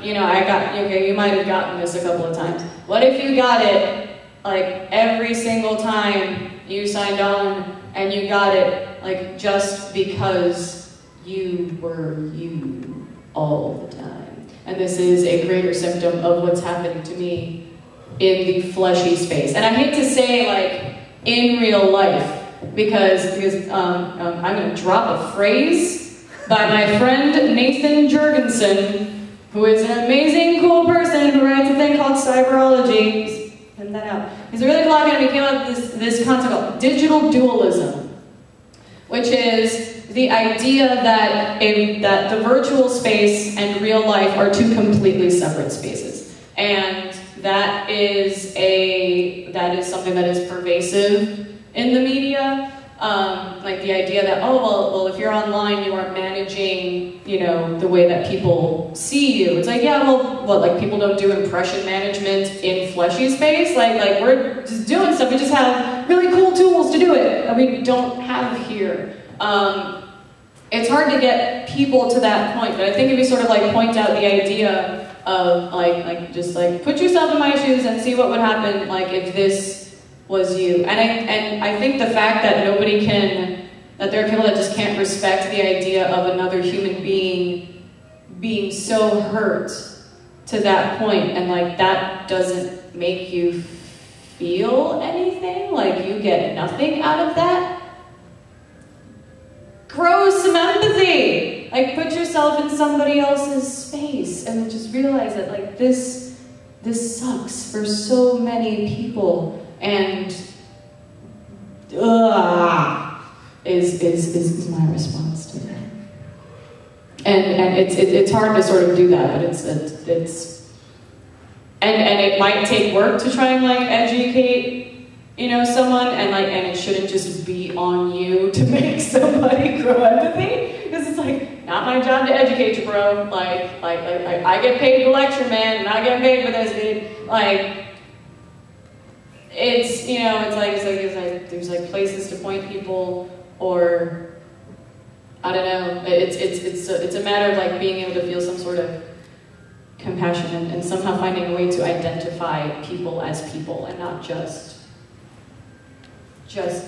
You know, okay, you might have gotten this a couple of times. What if you got it like every single time you signed on and you got it, like just because you were you all the time? And this is a greater symptom of what's happening to me in the fleshy space. And I hate to say like in real life, because I'm going to drop a phrase by my friend Nathan Jurgensen, who is an amazing, cool person who writes a thing called cyberology. Send that out. He's a really cool guy, and he came up with this concept called digital dualism, which is the idea that that the virtual space and real life are two completely separate spaces, and that is something that is pervasive in the media. Like the idea that, oh, well, if you're online, you aren't managing, you know, the way that people see you. It's like, yeah, well, what, like people don't do impression management in fleshy space? Like we're just doing stuff. We just have really cool tools to do it that we don't have here. It's hard to get people to that point, but I think if you sort of like point out the idea of like just like put yourself in my shoes and see what would happen, like if this was you. And I think the fact that that there are people that just can't respect the idea of another human being so hurt to that point, and like that doesn't make you feel anything, like you get nothing out of that, grow some empathy. Like put yourself in somebody else's space and just realize that like this sucks for so many people. And is my response to that. And it's hard to sort of do that, but it's and it might take work to try and like educate, you know, someone, and it shouldn't just be on you to make somebody grow empathy, because it's like not my job to educate you, bro. Like I get paid to lecture, man, not getting paid for this, dude. Like. It's, you know, it's like there's like places to point people, or I don't know. It's a matter of like being able to feel some sort of compassion and somehow finding a way to identify people as people and not just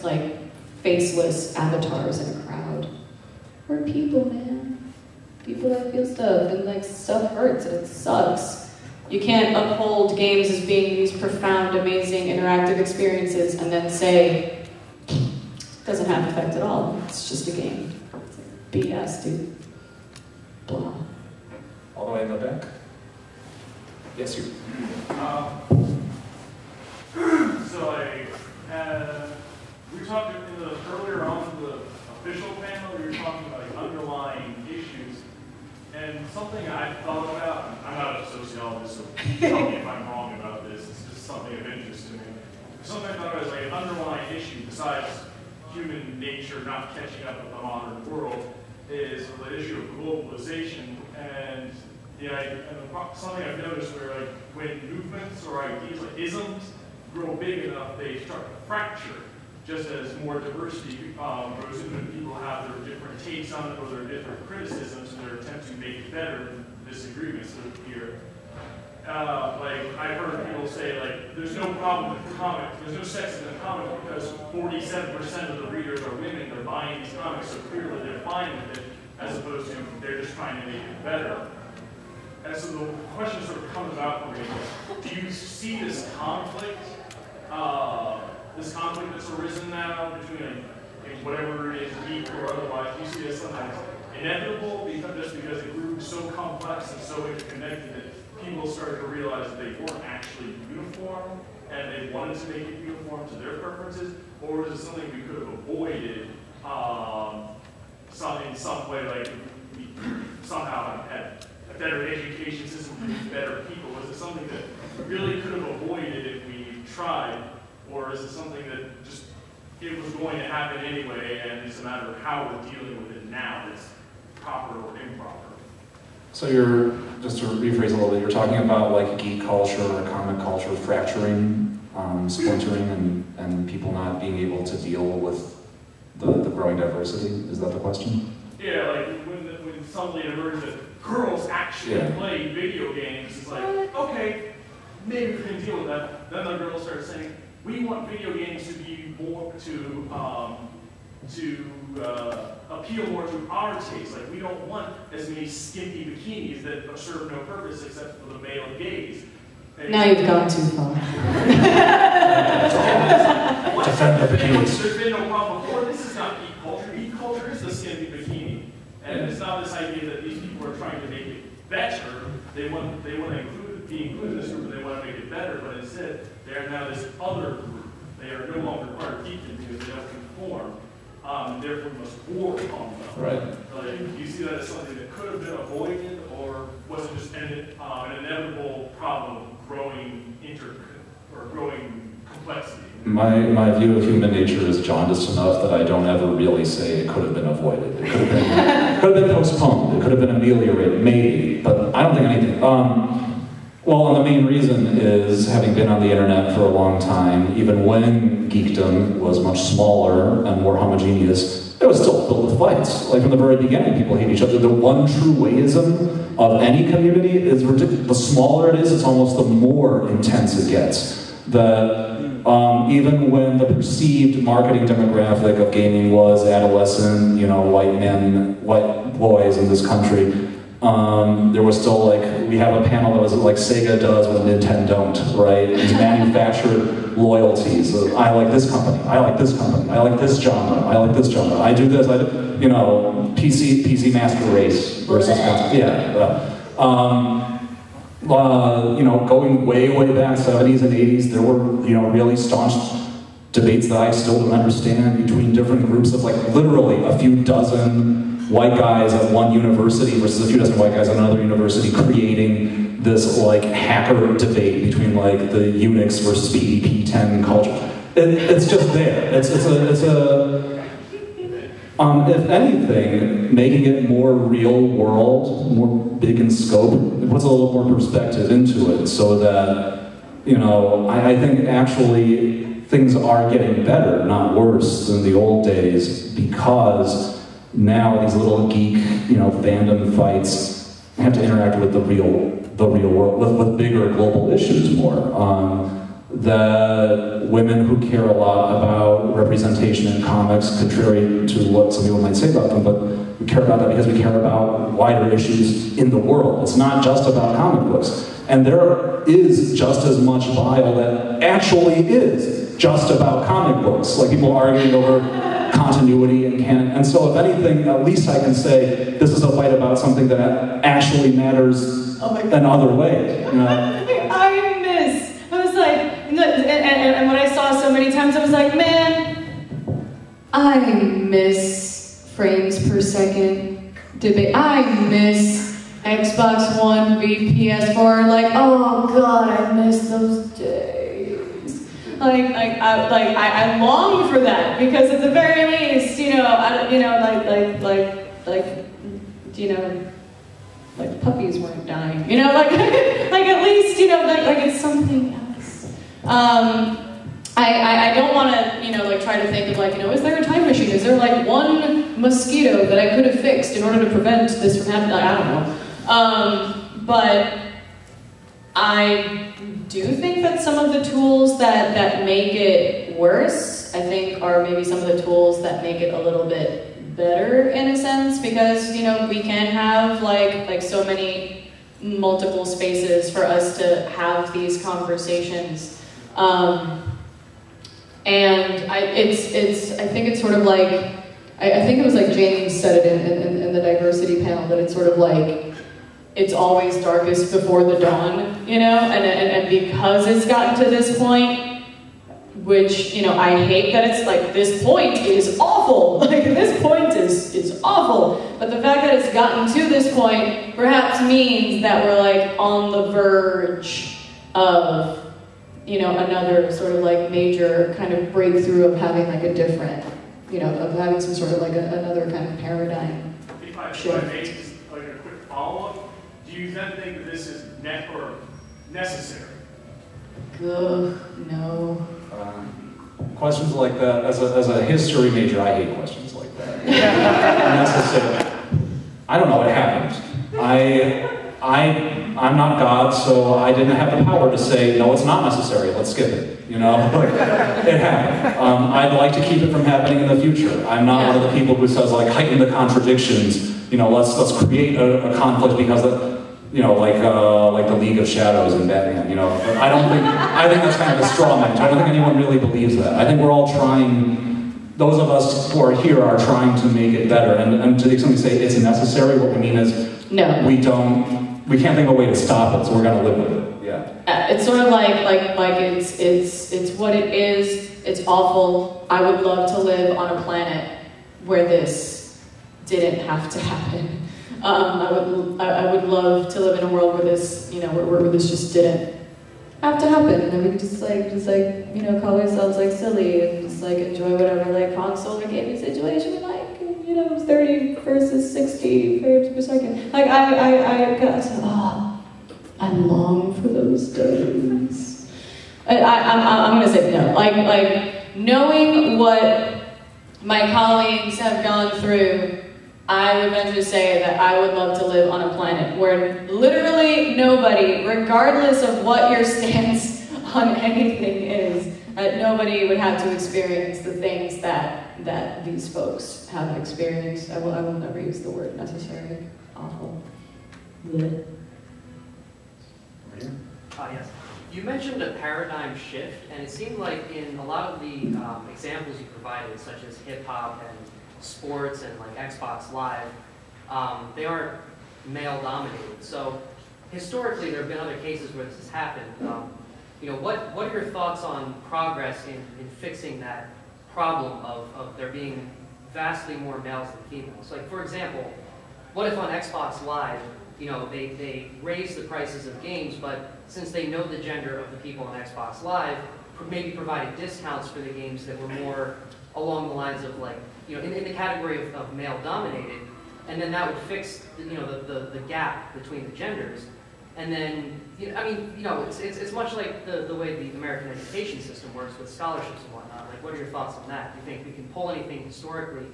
like faceless avatars in a crowd. We're people, man. People that feel stuff, and like stuff hurts and it sucks. You can't uphold games as being these profound, amazing, interactive experiences and then say, it doesn't have effect at all. It's just a game. It's like BS, dude. Blah. All the way in the back? Yes, you. So we talked earlier on the official panel, we were talking about like underlying issues. And something I thought about, I'm not a sociologist, so tell me if I'm wrong about this, it's just something of interest to me. Something I thought about is like an underlying issue besides human nature not catching up with the modern world is the issue of globalization and something I've noticed where like when movements or ideas like isms grow big enough, they start to fracture. Just as more diversity grows in and people have their different takes on it or their different criticisms and their attempt to make it better than disagreements here. Like I've heard people say like there's no problem with comics, there's no sexism in comics because 47% of the readers are women, they're buying these comics, so clearly they're fine with it, as opposed to they're just trying to make it better. And so the question sort of comes out for me, do you see this conflict that's arisen now between whatever it is, geek or otherwise, do you see it as sometimes inevitable because it grew so complex and so interconnected that people started to realize that they weren't actually uniform and they wanted to make it uniform to their preferences, or is it something we could have avoided in some way, like we somehow had a better education system for better people? Was it something that we really could have avoided if we tried, or is it something that just it was going to happen anyway and it's a matter of how we're dealing with it now that's proper or improper? So you're, just to rephrase a little bit, you're talking about like geek culture or comic culture fracturing, splintering, and people not being able to deal with the growing diversity? Is that the question? Yeah, like when suddenly it emerged that girls actually play video games, it's like, okay, maybe we can deal with that. Then the girls start saying, we want video games to be more to appeal more to our taste. Like we don't want as many skimpy bikinis that serve no purpose except for the male gaze. And Now you've gone too far. There's been no problem before. This is not geek culture. Geek culture is the skimpy bikini, and it's not this idea that these people are trying to make it better. They want to be included in this group, and they want to make it better. But instead, they are now this other group. They are no longer part of geekdom because they don't conform. And therefore, we must war on them. Right. Like, do you see that as something that could have been avoided, or was it just an inevitable problem of growing complexity? My view of human nature is jaundiced enough that I don't ever really say it could have been avoided. It could have been postponed. It could have been ameliorated, maybe, but I don't think anything. Well, and the main reason is, having been on the internet for a long time, even when geekdom was much smaller and more homogeneous, it was still filled with fights. Like from the very beginning, people hate each other. The one true wayism of any community is ridiculous. The smaller it is, it's almost the more intense it gets. Even when the perceived marketing demographic of gaming was adolescent, white men, white boys in this country, there was still we have a panel that was like Sega does what Nintendo don't, right? It's manufactured loyalties. I like this company, I like this company, I like this genre, I like this genre. I do this, PC Master Race versus going way back 70s and 80s, there were really staunch debates that I still don't understand between different groups of literally a few dozen white guys at one university versus a few dozen white guys at another university creating this hacker debate between the Unix versus PDP-10 culture. It's just there. It's if anything, making it more real world, more big in scope, it puts a little more perspective into it so that, I think actually things are getting better, not worse than the old days, because now these little geek, fandom fights have to interact with the real world, with bigger global issues more. That women who care a lot about representation in comics, contrary to what some people might say about them, but we care about that because we care about wider issues in the world. It's not just about comic books. And there is just as much bile that actually is just about comic books. People arguing over continuity and canon. And so if anything, at least I can say this is a fight about something that actually matters in other ways. And what I saw so many times, I was like, man, I miss frames per second debate. I miss Xbox One v PS4. Oh God, I miss those days. I long for that, because at the very least, like puppies weren't dying, like at least, like it's something else. I don't want to, try to think of is there a time machine? Is there one mosquito that I could have fixed in order to prevent this from happening? I don't know. But I do think that some of the tools that make it worse, I think, are maybe some of the tools that make it a little bit better in a sense, because, we can have like so many multiple spaces for us to have these conversations. And I think it's sort of like, I think it was like James said it in the diversity panel, that it's sort of like, it's always darkest before the dawn, and because it's gotten to this point, which, I hate that it's like, this point is awful, this point is awful, but the fact that it's gotten to this point perhaps means that we're on the verge of, another sort of major kind of breakthrough of having a different, of having some sort of another kind of paradigm shift. If I may, just a quick follow-up, do you then think that this is necessary? Ugh, no. Questions like that, as a history major, I hate questions like that. Necessary. I don't know, it happened. I'm not God, so I didn't have the power to say, no, it's not necessary, let's skip it. It happened. I'd like to keep it from happening in the future. I'm not one of the people who says, heighten the contradictions, let's create a conflict because of, like the League of Shadows and Batman, I think that's kind of a straw man. I don't think anyone really believes that. I think we're all trying, those of us who are here are trying to make it better, and to the extent we say it's necessary, what we mean is, no. We can't think of a way to stop it, so we're gonna live with it, yeah. It's sort of like it's what it is, it's awful. I would love to live on a planet where this didn't have to happen. I would love to live in a world where this, where this just didn't have to happen, and we could just call ourselves silly and just enjoy whatever console or gaming situation we like, and 30 versus 60 frames per second. I long for those days. I'm gonna say no. Knowing what my colleagues have gone through, I would venture to say that I would love to live on a planet where literally nobody, regardless of what your stance on anything is, nobody would have to experience the things that these folks have experienced. I will never use the word necessary. Awful. Blech. Yes. You mentioned a paradigm shift, and it seemed like in a lot of the examples you provided, such as hip-hop and sports and Xbox Live, they aren't male-dominated. So historically, there have been other cases where this has happened. What are your thoughts on progress in fixing that problem of there being vastly more males than females? For example, what if on Xbox Live, they raise the prices of games, but since they know the gender of the people on Xbox Live, maybe provided discounts for the games that were more along the lines of in the category of male-dominated, and then that would fix the gap between the genders. And then it's much like the way the American education system works with scholarships and whatnot. What are your thoughts on that? Do you think we can pull anything historically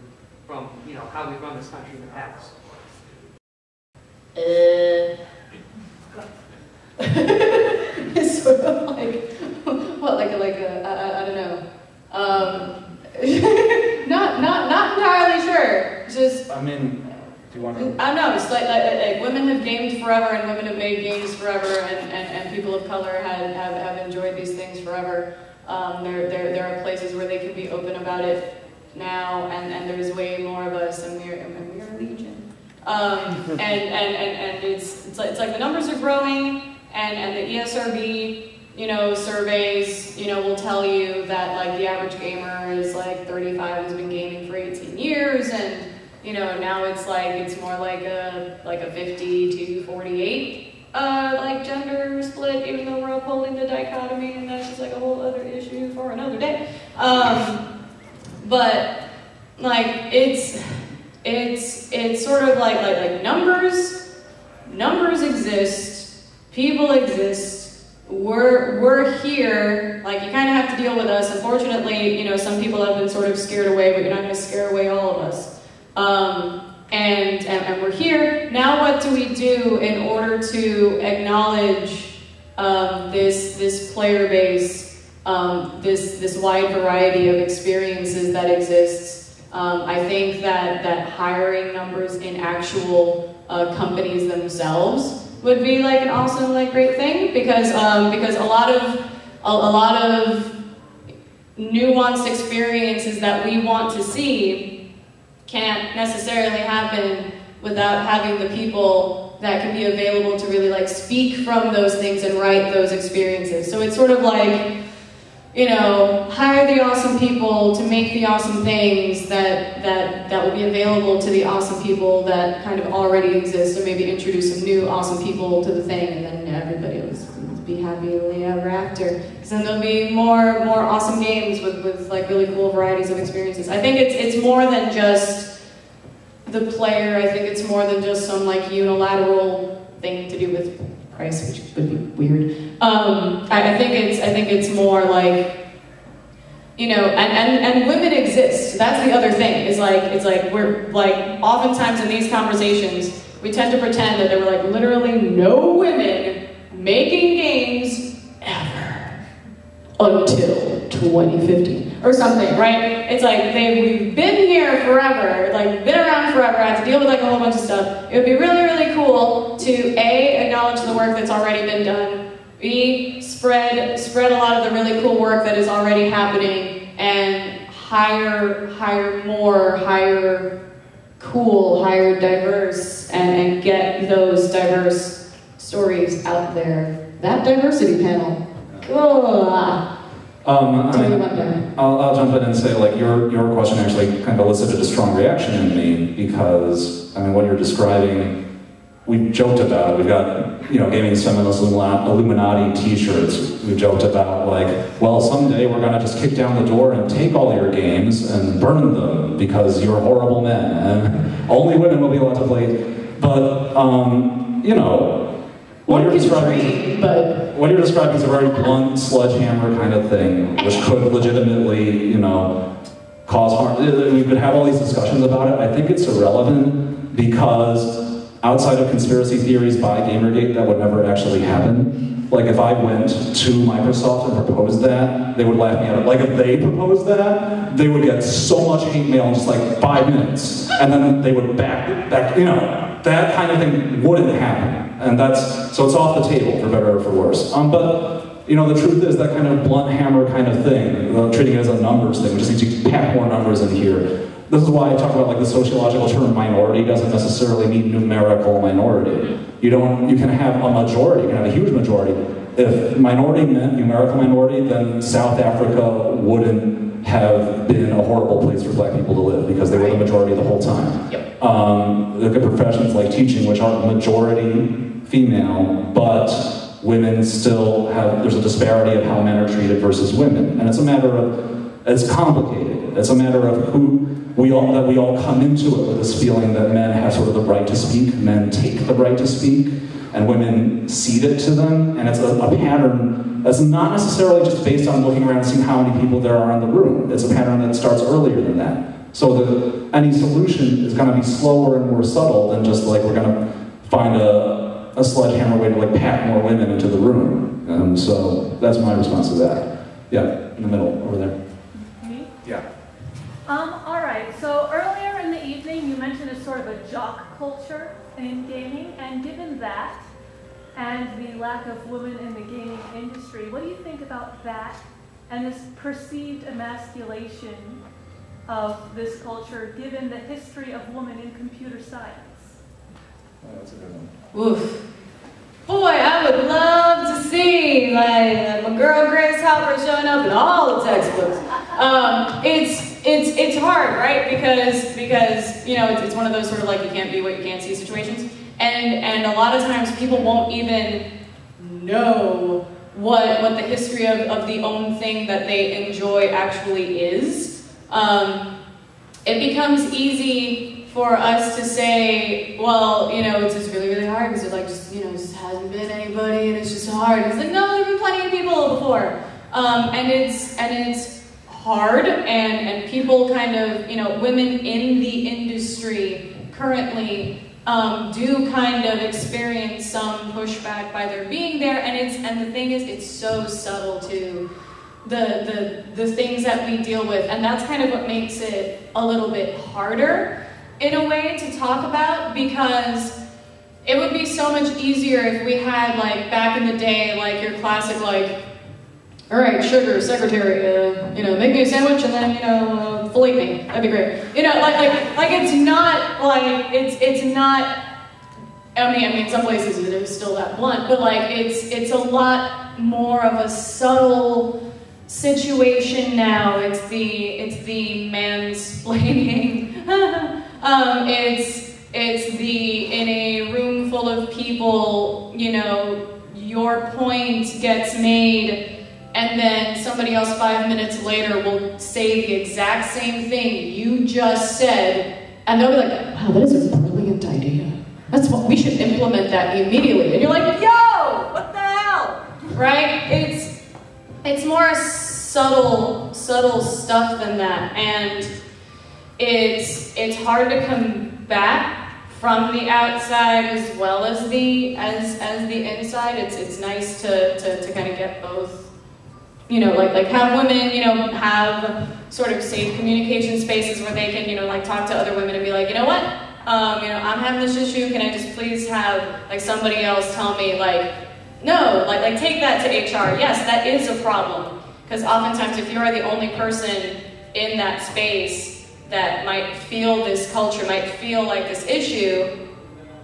from how we've run this country in the past? It's sort of I don't know. Not entirely sure. Just. I mean, do you want to? I don't know. It's like women have gamed forever, and women have made games forever, and people of color have enjoyed these things forever. There are places where they can be open about it now, and there's way more of us, and we're a legion. And it's like the numbers are growing, and the ESRB, surveys, will tell you that the average gamer is 35, has been gaming for 18 years, and now it's more like a 50 to 48 gender split, even though we're upholding the dichotomy, and that's just a whole other issue. for another day. But like it's sort of like numbers exist, people exist, we're here, like you kind of have to deal with us. Unfortunately, some people have been sort of scared away, but you're not going to scare away all of us. And we're here. Now what do we do in order to acknowledge this player base, this wide variety of experiences that exists? I think that hiring numbers in actual companies themselves would be like an awesome, like great thing, because a lot of nuanced experiences that we want to see can't necessarily happen without having the people that can be available to really like speak from those things and write those experiences. So it's sort of like, hire the awesome people to make the awesome things that will be available to the awesome people that kind of already exist, and maybe introduce some new awesome people to the thing, and then everybody will be happily ever after. Because then there'll be more awesome games with like really cool varieties of experiences. I think it's more than just the player. I think it's more than just some like unilateral thing to do with price, which would be weird. I think it's more like, and women exist. That's the other thing. It's like we're like oftentimes in these conversations we tend to pretend that there were like literally no women making games ever until 2050 or something, right? It's like we've been here forever, like been around forever, had to deal with like a whole bunch of stuff. It would be really, really cool to A, acknowledge the work that's already been done, B, spread a lot of the really cool work that is already happening, and hire more, hire cool, hire diverse, and get those diverse stories out there. That diversity panel. Cool. I'll jump in and say, like, your question actually kind of elicited a strong reaction in me, because, what you're describing, we've joked about. We've got, gaming feminist Illuminati t-shirts. We've joked about, like, well, someday we're going to just kick down the door and take all your games and burn them because you're horrible men, and only women will be allowed to play. But, what you're describing is a very blunt sledgehammer kind of thing, which could legitimately, cause harm. We could have all these discussions about it. I think it's irrelevant because outside of conspiracy theories by Gamergate, that would never actually happen. Like if I went to Microsoft and proposed that, they would laugh me out. Like if they proposed that, they would get so much hate mail in just like 5 minutes, and then they would back. That kind of thing wouldn't happen. And so it's off the table, for better or for worse. But, the truth is that kind of blunt hammer kind of thing, treating it as a numbers thing, we just need to pack more numbers in here. This is why I talk about like the sociological term minority doesn't necessarily mean numerical minority. You can have a majority, you can have a huge majority. If minority meant numerical minority, then South Africa wouldn't have been a horrible place for black people to live because they were the majority the whole time. Yep. Look at professions like teaching, which are majority female, but women still there's a disparity of how men are treated versus women. And it's complicated. It's a matter of we all come into it with this feeling that men have sort of the right to speak, men take the right to speak, and women cede it to them. And it's a pattern that's not necessarily just based on looking around and seeing how many people there are in the room. It's a pattern that starts earlier than that. So any solution is going to be slower and more subtle than just like we're going to find a sledgehammer way to like pack more women into the room. So that's my response to that. Yeah, in the middle, over there. Me? Yeah. All right, so earlier in the evening you mentioned a sort of a jock culture in gaming, and given that and the lack of women in the gaming industry, what do you think about that and this perceived emasculation of this culture given the history of women in computer science? Oh, that's a good one. Oof. Boy, I would love to see like my girl Grace Hopper showing up in all the textbooks. It's hard, right? Because it's one of those sort of like you can't be what you can't see situations, and a lot of times people won't even know what the history of the own thing that they enjoy actually is, it becomes easy for us to say, well, you know, it's just really, really hard because it like just, you know, just hasn't been anybody and it's just hard. It's like, no, there've been plenty of people before. And it's hard, and people kind of, you know, women in the industry currently do kind of experience some pushback by their being there, and the thing is, it's so subtle too, the things that we deal with, and that's kind of what makes it a little bit harder in a way to talk about, because it would be so much easier if we had, like, back in the day, like your classic, like, all right, sugar, secretary, you know, make me a sandwich and then, you know, fillet me. That'd be great. You know, like it's not like it's not. I mean, in some places it is still that blunt, but like it's a lot more of a subtle situation now. It's the mansplaining. It's the, in a room full of people, you know, your point gets made. And then somebody else 5 minutes later will say the exact same thing you just said, and they'll be like, wow, that is a brilliant idea. That's what we should implement that immediately. And you're like, yo, what the hell? Right? It's more subtle stuff than that, and it's hard to combat from the outside as well as the inside. It's nice to kind of get both. You know, like have women, you know, have sort of safe communication spaces where they can, you know, like talk to other women and be like, you know what, you know, I'm having this issue, can I just please have, like, somebody else tell me, like, no, like take that to HR. Yes, that is a problem. Because oftentimes if you're the only person in that space that might feel this culture, might feel like this issue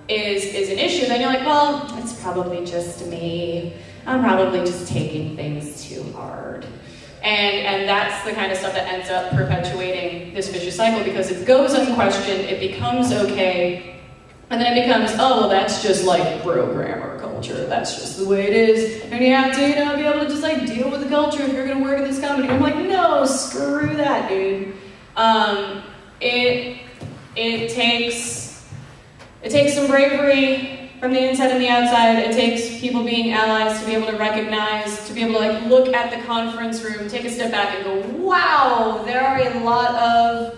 is an issue, then you're like, well, it's probably just me. I'm probably just taking things too hard. And that's the kind of stuff that ends up perpetuating this vicious cycle, because it goes unquestioned, it becomes okay, and then it becomes, oh, well, that's just like programmer culture, that's just the way it is, and you have to, you know, be able to just like deal with the culture if you're gonna work in this company. I'm like, no, screw that, dude. It takes some bravery from the inside and the outside. It takes people being allies to be able to recognize, to be able to like look at the conference room, take a step back and go, wow, there are a lot of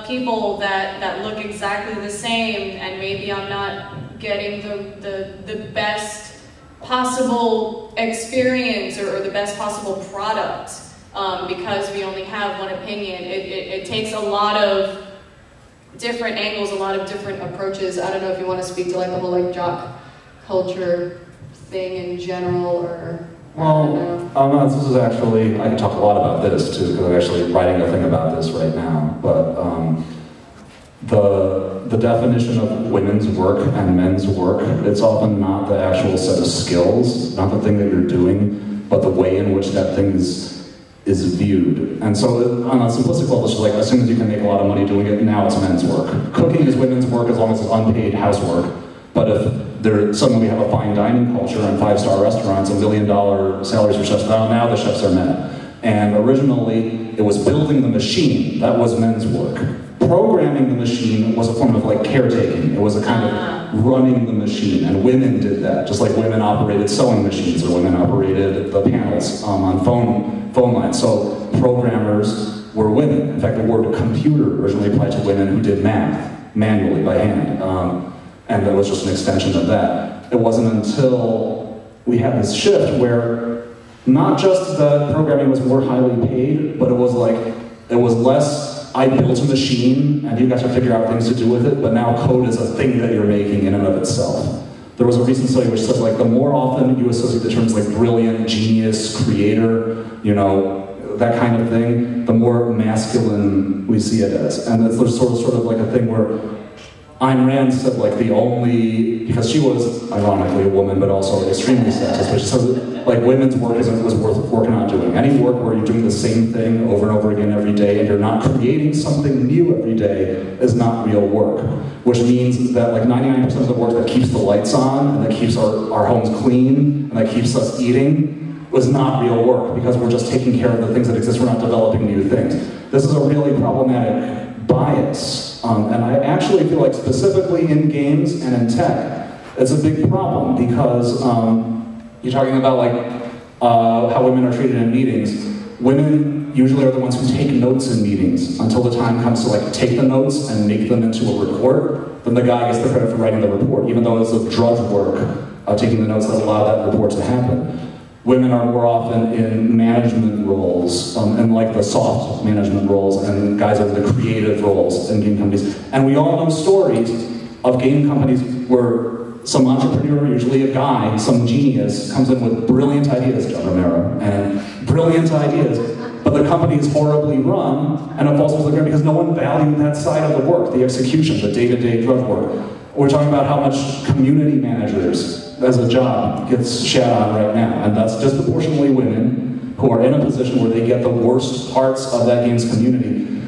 people that look exactly the same, and maybe I'm not getting the best possible experience or the best possible product because we only have one opinion. It takes a lot of different angles, a lot of different approaches. I don't know if you want to speak to like the whole like jock culture thing in general, or well, this is actually, I can talk a lot about this too, because I'm actually writing a thing about this right now. But the definition of women's work and men's work, it's often not the actual set of skills, not the thing that you're doing, but the way in which that thing is viewed. And so on a simplistic level, it's just like, as soon as you can make a lot of money doing it, now it's men's work. Cooking is women's work as long as it's unpaid housework. But if suddenly we have a fine dining culture and 5-star restaurants, $1 million salaries for chefs, now the chefs are men. And originally, it was building the machine, that was men's work. Programming the machine was a form of like caretaking. It was a kind of running the machine, and women did that, just like women operated sewing machines or women operated the panels on phone lines. So programmers were women. In fact, the word computer originally applied to women who did math manually by hand, and that was just an extension of that. It wasn't until we had this shift where not just that programming was more highly paid, but it was less, I built a machine and you got to figure out things to do with it, but now code is a thing that you're making in and of itself. There was a recent study which says like the more often you associate the terms like brilliant, genius, creator, you know, that kind of thing, the more masculine we see it as. And it's sort of like a thing where Ayn Rand said like the only, because she was ironically a woman but also extremely sexist, but she says that like women's work was worth working on doing. Any work where you're doing the same thing over and over again every day and you're not creating something new every day is not real work. Which means that like 99% of the work that keeps the lights on and that keeps our homes clean and that keeps us eating was not real work because we're just taking care of the things that exist, we're not developing new things. This is a really problematic bias, and I actually feel like specifically in games and in tech, it's a big problem because you're talking about like how women are treated in meetings. Women usually are the ones who take notes in meetings until the time comes to like take the notes and make them into a report. Then the guy gets the credit for writing the report, even though it's the drudge work of taking the notes that allow that report to happen. Women are more often in management roles, and like the soft management roles, and guys are the creative roles in game companies. And we all know stories of game companies where some entrepreneur, usually a guy, some genius, comes in with brilliant ideas, John Romero, and brilliant ideas, but the company is horribly run, and it falls to the ground because no one valued that side of the work, the execution, the day-to-day drudge work. We're talking about how much community managers as a job gets shat on right now, and that's disproportionately women who are in a position where they get the worst parts of that game's community.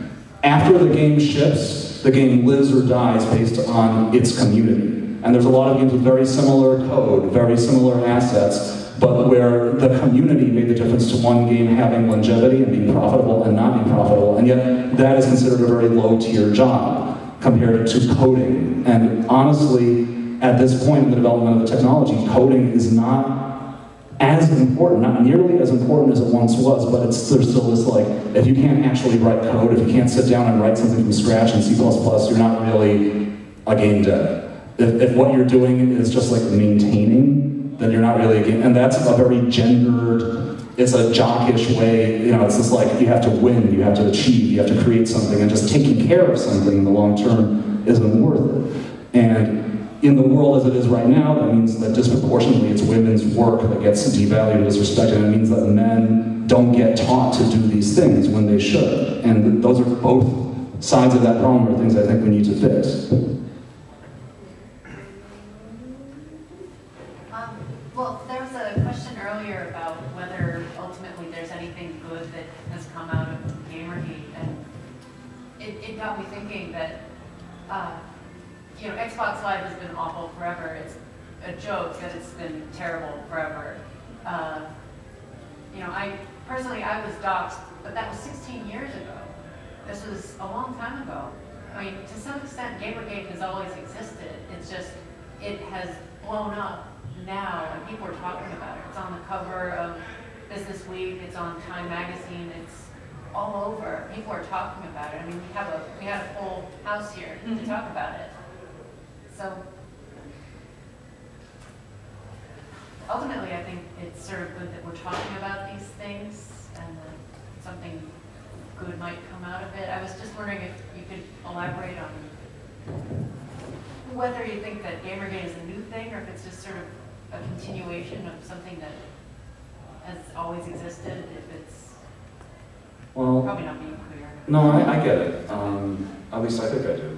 After the game ships, the game lives or dies based on its community. And there's a lot of games with very similar code, very similar assets, but where the community made the difference to one game having longevity and being profitable and not being profitable, and yet that is considered a very low-tier job compared to coding. And honestly, at this point in the development of the technology, coding is not as important, not nearly as important as it once was, but there's still this like, if you can't actually write code, if you can't sit down and write something from scratch in C++, you're not really a game dev. If what you're doing is just like maintaining, then you're not really a game, and that's a very gendered, it's a jockish way, you know, it's just like you have to win, you have to achieve, you have to create something, and just taking care of something in the long term isn't worth it. And in the world as it is right now, that means that disproportionately it's women's work that gets devalued and disrespected, and it means that men don't get taught to do these things when they should. And those are both sides of that problem are things I think we need to fix. Well, there was a question earlier about whether ultimately there's anything good that has come out of Gamergate, and it got me thinking that, you know, Xbox Live has been awful forever. It's a joke that it's been terrible forever. You know, I was doxxed, but that was 16 years ago. This was a long time ago. I mean, to some extent, Gamergate has always existed. It's just, it has blown up now, and people are talking about it. It's on the cover of Business Week, it's on Time Magazine, it's all over. People are talking about it. I mean, we had a full house here to talk about it. So, ultimately, I think it's sort of good that we're talking about these things, and something good might come out of it. I was just wondering if you could elaborate on whether you think that Gamergate is a new thing, or if it's just sort of a continuation of something that has always existed, if it's probably not being clear. No, I get it. At least I think I do.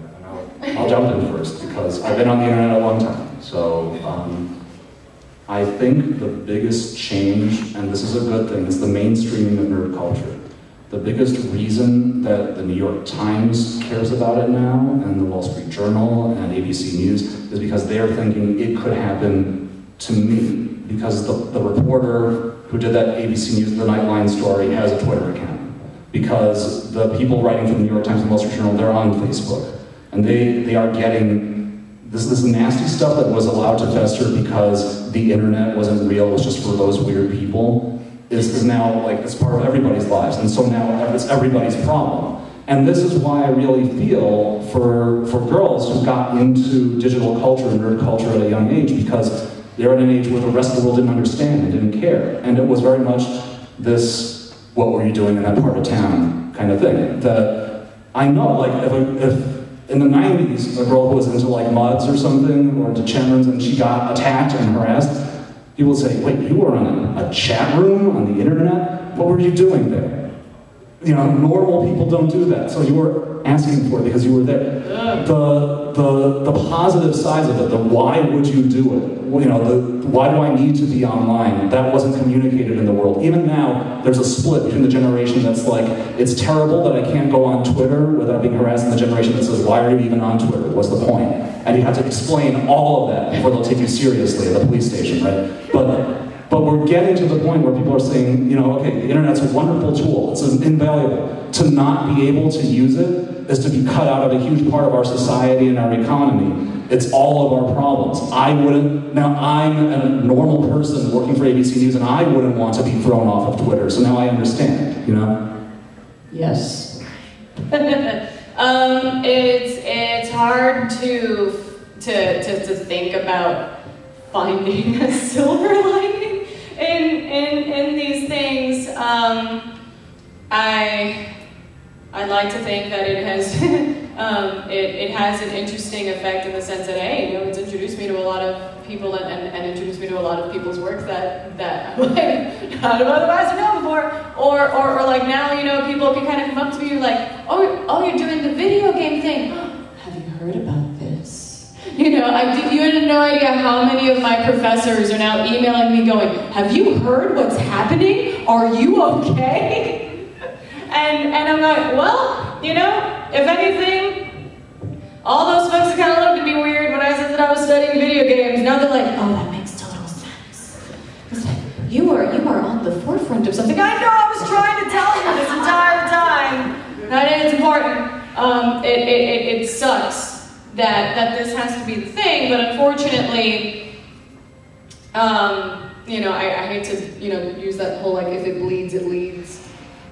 And I'll jump in first because I've been on the internet a long time. So I think the biggest change, and this is a good thing, is the mainstreaming of nerd culture. The biggest reason that the New York Times cares about it now, and the Wall Street Journal, and ABC News, is because they're thinking it could happen to me. Because the reporter who did that ABC News, the Nightline story, has a Twitter account. Because the people writing for the New York Times and Wall Street Journal, they're on Facebook. And they are getting this nasty stuff that was allowed to fester because the internet wasn't real, it was just for those weird people. Is now like, it's part of everybody's lives, and so now it's everybody's problem. And this is why I really feel for girls who got into digital culture and nerd culture at a young age, because they're at an age where the rest of the world didn't understand and didn't care. And it was very much this, what were you doing in that part of town kind of thing. That I know, like, if in the 90s, a girl who was into like MUDs or something, or into Chenrons, and she got attacked and harassed, people would say, wait, you were on a chat room on the internet? What were you doing there? You know, normal people don't do that. So you were asking for it because you were there. The positive sides of it, the why would you do it? You know, the why do I need to be online? That wasn't communicated in the world. Even now, there's a split between the generation that's like, it's terrible that I can't go on Twitter without being harassed, and the generation that says, why are you even on Twitter? What's the point? And you have to explain all of that before they'll take you seriously at the police station, right? But But we're getting to the point where people are saying, you know, okay, the internet's a wonderful tool, it's invaluable. To not be able to use it is to be cut out of a huge part of our society and our economy. It's all of our problems. Now I'm a normal person working for ABC News and I wouldn't want to be thrown off of Twitter, so now I understand, you know? Yes. It's hard to think about finding a silver lining in these things. I'd like to think that it has it has an interesting effect in the sense that, hey, you know, it's introduced me to a lot of people and introduced me to a lot of people's work that I might not have otherwise known before. Or like now, you know, people can kind of come up to me like, oh, you're doing the video game thing. Have you heard about this? You know, you had no idea how many of my professors are now emailing me going, have you heard what's happening? Are you okay? And I'm like, well, you know, if anything, all those folks that kind of looked at me weird when I said that I was studying video games, now they're like, oh, that makes total sense. It's like, you are on the forefront of something I know I was trying to tell you this entire time. And it's important. It sucks that this has to be the thing, but unfortunately, you know, I hate to, you know, use that whole, like, if it bleeds, it leads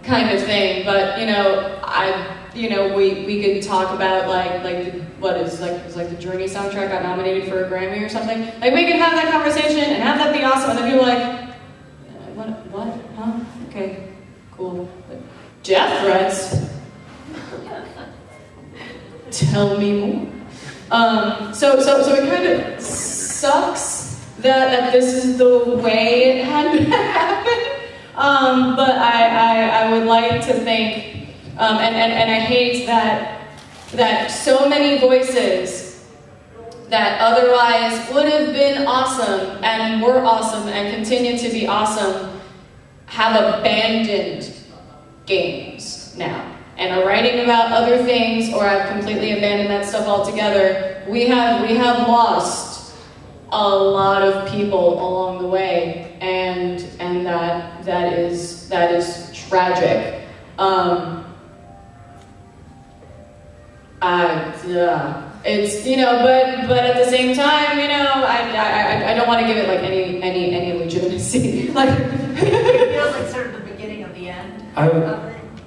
kind of thing, but, you know, we could talk about, like the Journey soundtrack got nominated for a Grammy or something. Like, we could have that conversation and have that be awesome, and then people are like, what, huh, okay, cool. Death threats? Tell me more. So it kind of sucks that this is the way it had to happen. But I would like to think, and I hate that so many voices that otherwise would have been awesome and were awesome and continue to be awesome have abandoned games now and are writing about other things or have completely abandoned that stuff altogether. We have lost a lot of people along the way, and that is tragic. It's, you know, but at the same time, you know, I don't want to give it like any legitimacy. Like, it feels like sort of the beginning of the end.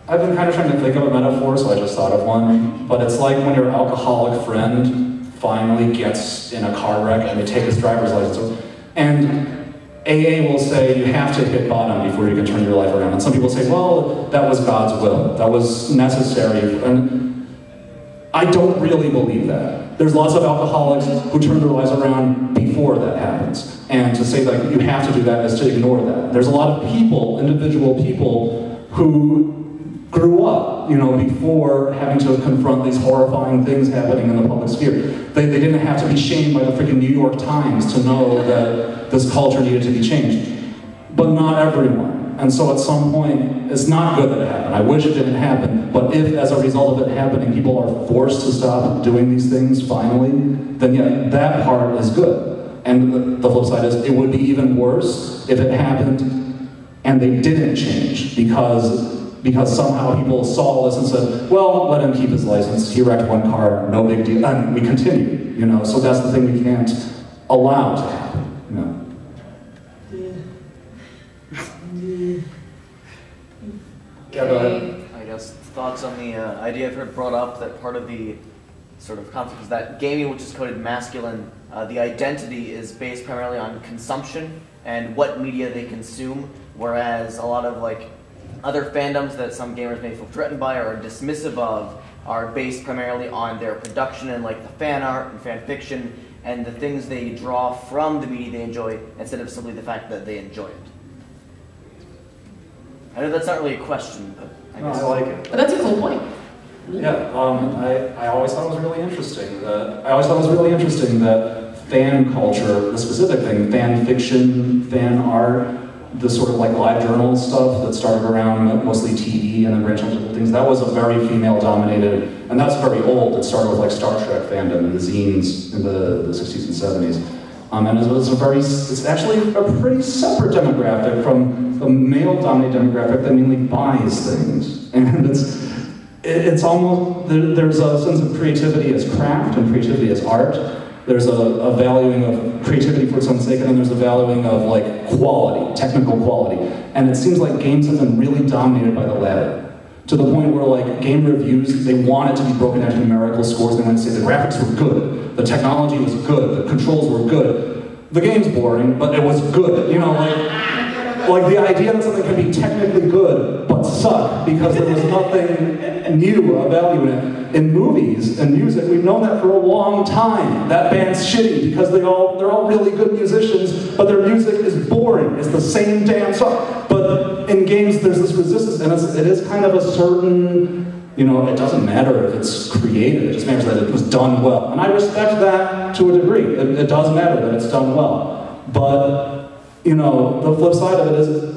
I've been kind of trying to think of a metaphor, so I just thought of one. But it's like when your alcoholic friend finally gets in a car wreck and they take his driver's license, and AA will say you have to hit bottom before you can turn your life around. And some people say, well, that was God's will. That was necessary. And I don't really believe that. There's lots of alcoholics who turn their lives around before that happens. And to say like you have to do that is to ignore that. There's a lot of people, individual people, who grew up, you know, before having to confront these horrifying things happening in the public sphere. They didn't have to be shamed by the freaking New York Times to know that this culture needed to be changed. But not everyone. And so at some point, it's not good that it happened. I wish it didn't happen, but if as a result of it happening, people are forced to stop doing these things finally, then yeah, that part is good. And the flip side is, it would be even worse if it happened and they didn't change because somehow people saw this and said, well, let him keep his license, he wrecked one car, no big deal, and we continue, you know, so that's the thing we can't allow to happen, you know. Yeah, go ahead. I guess thoughts on the idea I've heard brought up that part of the sort of conflict is that gaming, which is coded masculine, the identity is based primarily on consumption and what media they consume, whereas a lot of like other fandoms that some gamers may feel threatened by or dismissive of are based primarily on their production and like the fan art and fan fiction and the things they draw from the media they enjoy instead of simply the fact that they enjoy it. I know that's not really a question, but I guess. No, I like it. But that's a cool point. Yeah, I always thought it was really interesting that fan culture, the specific thing, fan fiction, fan art, the sort of like live journal stuff that started around mostly TV and then branched into things, that was a very female-dominated, and that's very old. It started with like Star Trek fandom and the zines in the 60s and 70s. And it's actually a pretty separate demographic from the male-dominated demographic that mainly buys things. And it's almost, there's a sense of creativity as craft and creativity as art. There's a valuing of creativity for its own sake, and then there's a valuing of like quality, technical quality. And it seems like games have been really dominated by the latter. To the point where like game reviews, they want it to be broken down to numerical scores. They want to say the graphics were good, the technology was good, the controls were good. The game's boring, but it was good. You know, like the idea that something can be technically good but suck because there was nothing new of value in it. In movies and music, we've known that for a long time. That band's shitty because they're all really good musicians, but their music is boring. It's the same damn song. But in games, there's this resistance, and it is kind of a certain, you know, it doesn't matter if it's creative, it just matters that it was done well. And I respect that to a degree. It does matter that it's done well. But, you know, the flip side of it is,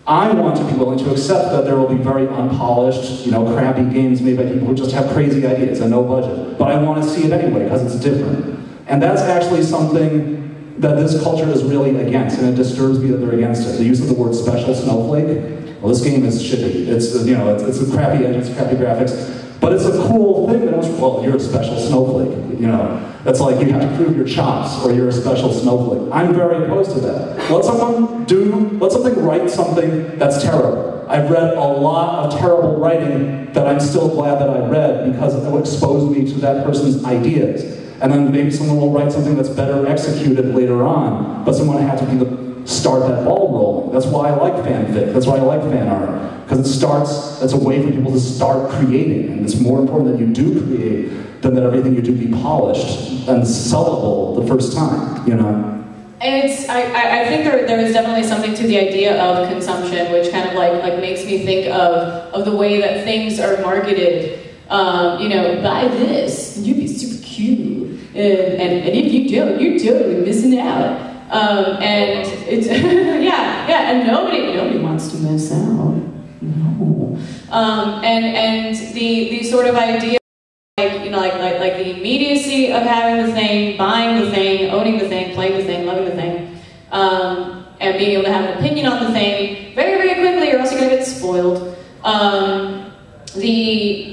I want to be willing to accept that there will be very unpolished, you know, crappy games made by people who just have crazy ideas and no budget. But I want to see it anyway, because it's different. And that's actually something that this culture is really against, and it disturbs me that they're against it. The use of the word special snowflake. Well, this game is shitty. It's, you know, it's a crappy engine, it's crappy graphics. But it's a cool thing that was, well, you're a special snowflake, you know. It's like you have to prove your chops or you're a special snowflake. I'm very opposed to that. Let something write something that's terrible. I've read a lot of terrible writing that I'm still glad that I read because it will expose me to that person's ideas. And then maybe someone will write something that's better executed later on, but someone had to be the start that ball rolling. That's why I like fanfic. That's why I like fan art. Because it's a way for people to start creating, and it's more important that you do create than that everything you do be polished and sellable the first time, you know? And I think there is definitely something to the idea of consumption, which kind of like makes me think of the way that things are marketed. You know, buy this, and you'd be super cute. And if you don't, you're totally missing out. And it's, yeah, and nobody wants to miss out. No. And the sort of idea, like, you know, like the immediacy of having the thing, buying the thing, owning the thing, playing the thing, loving the thing, and being able to have an opinion on the thing very, very quickly, or else you're gonna get spoiled.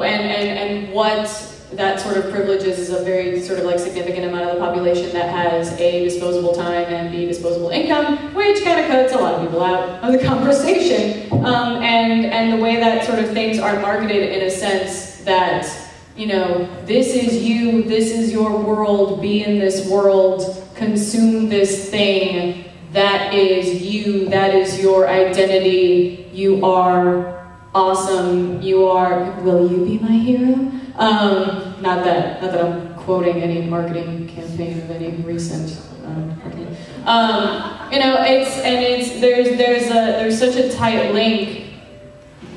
And what that sort of privileges is a very sort of like significant amount of the population that has A, disposable time, and B, disposable income, which kind of cuts a lot of people out of the conversation. And the way that sort of things are marketed in a sense that, you know, this is you, this is your world, be in this world, consume this thing, that is you, that is your identity, you are awesome, you are, will you be my hero? Not that I'm quoting any marketing campaign of any recent marketing. You know, there's such a tight link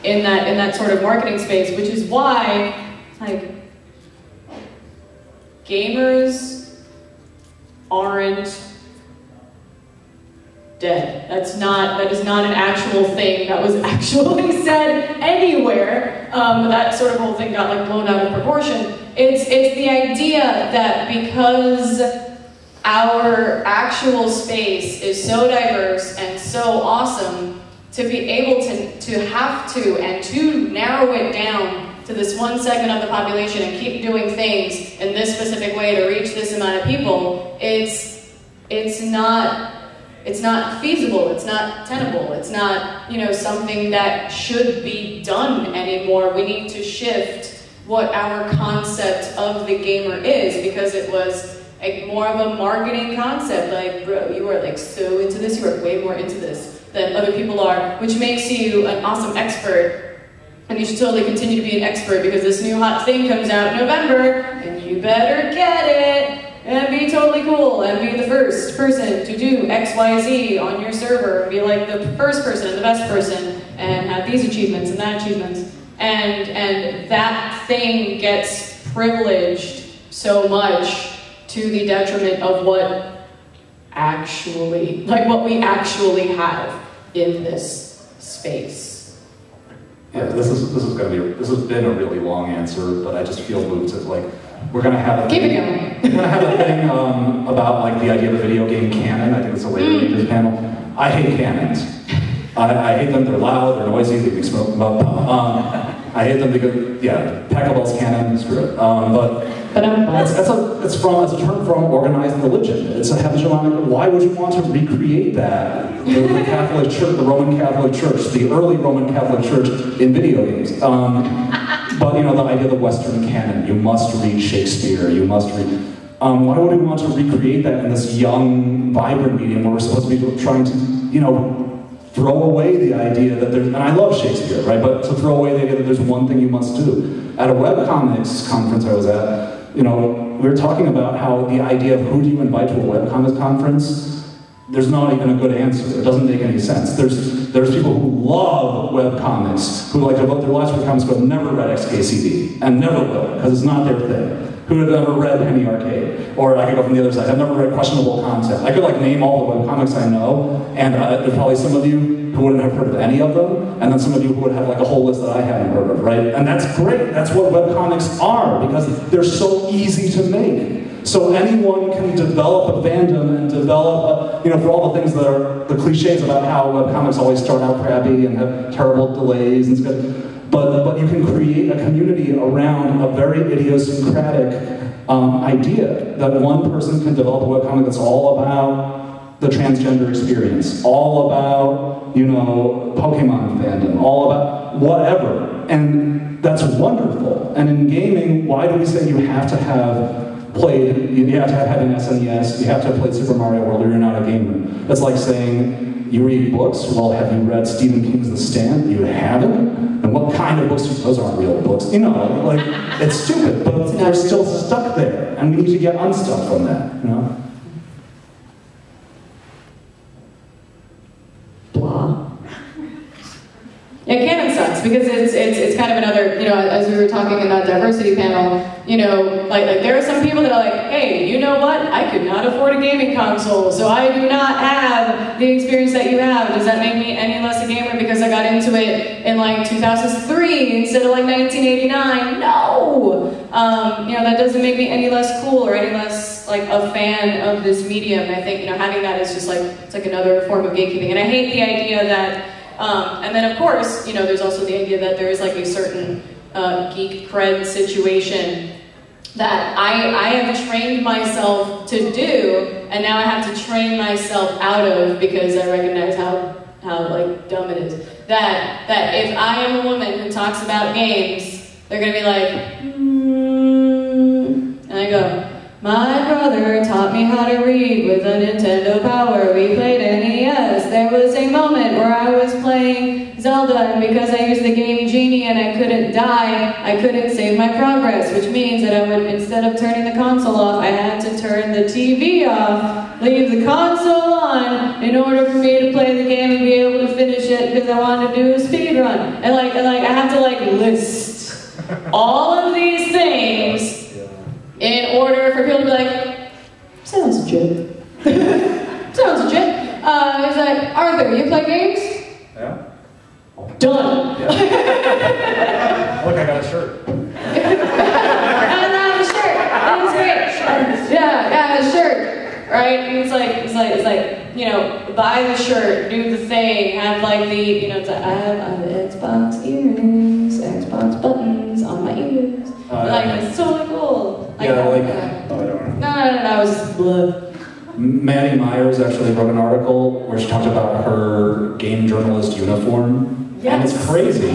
in that sort of marketing space, which is why, like, gamers aren't dead. That is not an actual thing that was actually said anywhere. That sort of whole thing got like blown out of proportion. It's the idea that because our actual space is so diverse and so awesome, to be able to have to and to narrow it down to this one segment of the population and keep doing things in this specific way to reach this amount of people, it's not feasible, it's not tenable, it's not, you know, something that should be done anymore. We need to shift what our concept of the gamer is, because it was like more of a marketing concept. Like, bro, you are like so into this, you are way more into this than other people are, which makes you an awesome expert. And you should totally continue to be an expert because this new hot thing comes out in November, and you better get it. And be totally cool, and be the first person to do XYZ on your server, and be like the first person and the best person, and have these achievements and that achievements. And that thing gets privileged so much to the detriment of what we actually have in this space. Yeah, this has been a really long answer, but I just feel moved to like, we're gonna have a Keep it thing, going. we're gonna have a thing about like the idea of the video game canon. I think it's a later readers panel. I hate canons. I hate them. They're loud. They're noisy. They make smoke. I hate them because Pachelbel's canon. Screw it. But it's a term from organized religion. It's a hegemonic. Why would you want to recreate that? The Catholic Church, the Roman Catholic Church, the early Roman Catholic Church in video games. But you know, the idea of the Western canon. You must read Shakespeare. You must read. Why would we want to recreate that in this young, vibrant medium where we're supposed to be trying to, you know, throw away the idea that there's, and I love Shakespeare, right? But to throw away the idea that there's one thing you must do. At a webcomics conference I was at, you know, we were talking about how the idea of who do you invite to a webcomics conference, there's not even a good answer. It doesn't make any sense. There's people who love webcomics, who like devote their lives to webcomics, but have never read XKCD, and never will, because it's not their thing. Who have never read Penny Arcade? Or I could go from the other side. I've never read questionable content. I could like name all the webcomics I know, and there's probably some of you who wouldn't have heard of any of them, and then some of you who would have like a whole list that I hadn't heard of, right? And that's great. That's what webcomics are, because they're so easy to make. So anyone can develop a fandom and develop, you know, for all the things that are the cliches about how webcomics always start out crappy and have terrible delays and stuff. But you can create a community around a very idiosyncratic idea that one person can develop a webcomic that's all about the transgender experience, all about, you know, Pokemon fandom, all about whatever. And that's wonderful. And in gaming, why do we say you have to have played, you have to have had an SNES, you have to have played Super Mario World, or you're not a gamer? That's like saying, you read books? Well, have you read Stephen King's The Stand? You haven't? And what kind of books? Those aren't real books. You know, like, it's stupid, but we're still stuck there, and we need to get unstuck from that, you know? Blah. Yeah, canon sucks, because it's kind of another, you know, as we were talking in that diversity panel, you know, like there are some people that are like, hey, you know what? I could not afford a gaming console, so I do not have the experience that you have. Does that make me any less a gamer because I got into it in like 2003 instead of like 1989? No! You know, that doesn't make me any less cool or any less like a fan of this medium. And I think, you know, having that is just like, it's like another form of gatekeeping. And I hate the idea that, and then of course, you know, there's also the idea that there is like a certain geek cred situation that I have trained myself to do, and now I have to train myself out of because I recognize how like dumb it is. That if I am a woman who talks about games, they're gonna be like, and I go, my brother taught me how to read with a Nintendo Power. We played NES. There was a moment where I was playing Zelda, and because I used the Game Genie and I couldn't die, I couldn't save my progress, which means that I would, instead of turning the console off, I had to turn the TV off, leave the console on, in order for me to play the game and be able to finish it because I wanted to do a speed run. And like I have to like list all of these things in order for people to be like, sounds legit. Sounds legit. He's like, Arthur, you play games? Yeah. Done. Yeah. Look, I got a shirt. And I have a shirt. That was great. Yeah, a shirt. Right? And it's like, you know, buy the shirt, do the thing, have like the, you know, I have Xbox earrings, Xbox buttons on my ears. Like, it's totally cool. Like, yeah, like, oh, I don't know. No, I was just blah. Maddie Myers actually wrote an article where she talked about her game journalist uniform. Yes. And it's crazy.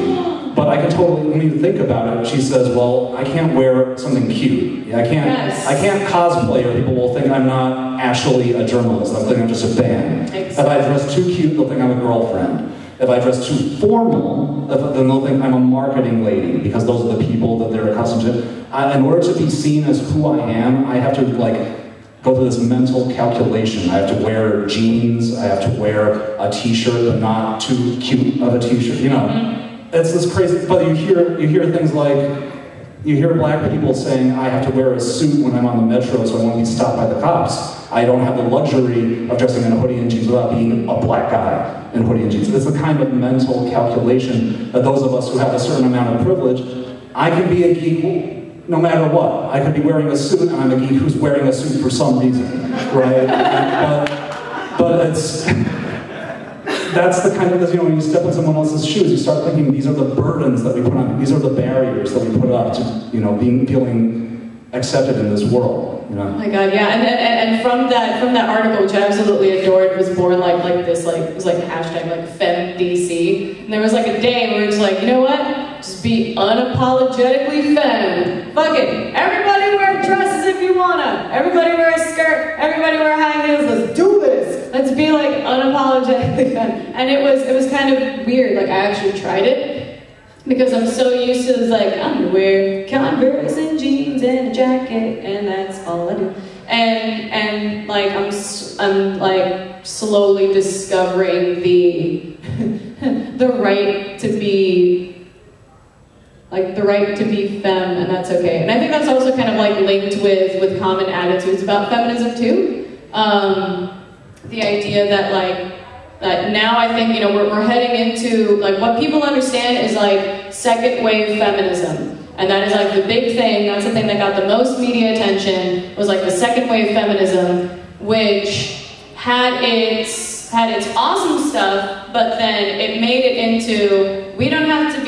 But I can totally, when you think about it, she says, well, I can't wear something cute. I can't cosplay, or people will think I'm not actually a journalist. They'll think I'm just a fan. Exactly. If I dress too cute, they'll think I'm a girlfriend. If I dress too formal, then they'll think I'm a marketing lady, because those are the people that they're accustomed to. In order to be seen as who I am, I have to like go through this mental calculation. I have to wear jeans, I have to wear a t-shirt, but not too cute of a t-shirt, you know. It's this crazy, but you hear things like, you hear black people saying, I have to wear a suit when I'm on the metro so I won't be stopped by the cops. I don't have the luxury of dressing in a hoodie and jeans without being a black guy in hoodie and jeans. It's the kind of mental calculation that those of us who have a certain amount of privilege, I can be a geek no matter what. I could be wearing a suit, and I'm a geek who's wearing a suit for some reason, right? But it's, that's the kind of, when you step in someone else's shoes, you start thinking these are the burdens that we put on, these are the barriers that we put up to, feeling accepted in this world, Oh my God, yeah, and from that article, which I absolutely adored, was born it was like hashtag FemDC, and there was a day where it was you know what? Just be unapologetically femme. Fuck it. Everybody wear dresses if you wanna. Everybody wear a skirt. Everybody wear high heels. Let's do this. Let's be unapologetically femme. And it was kind of weird. I actually tried it because I'm so used to this I'm gonna wear Converse and jeans and a jacket and that's all I do. And I'm slowly discovering the right to be the right to be femme, and that's okay. And I think that's also kind of linked with common attitudes about feminism too. The idea that now I think we're heading into what people understand is second wave feminism, and that is the big thing. That's the thing that got the most media attention, was the second wave feminism, which had its awesome stuff, but then it made it into we don't have to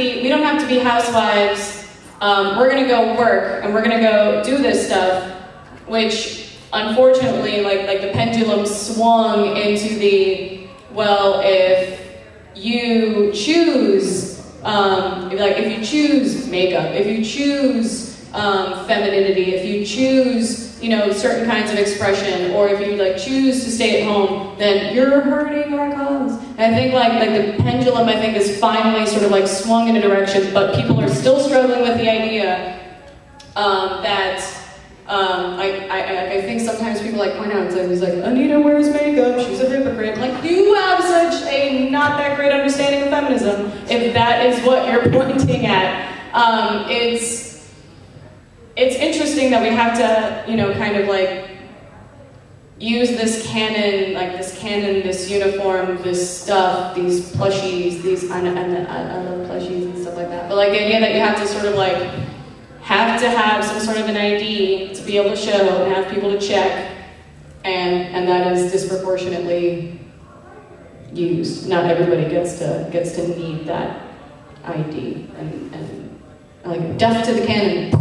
be housewives. We're gonna go work and we're gonna go do this stuff, which unfortunately the pendulum swung into the if you choose if you choose makeup, if you choose femininity, if you choose certain kinds of expression, or if you choose to stay at home, then you're hurting our cause. And I think the pendulum is finally sort of swung in a direction, but people are still struggling with the idea that I think sometimes people point out he's Anita wears makeup, she's a hypocrite. You have such a not that great understanding of feminism if that is what you're pointing at. It's interesting that we have to, kind of use this canon, this uniform, this stuff, these plushies, I love plushies and stuff like that. But the idea that you have to sort of have to have some sort of an ID to be able to show and have people to check, and that is disproportionately used. Not everybody gets to need that ID, and death to the canon.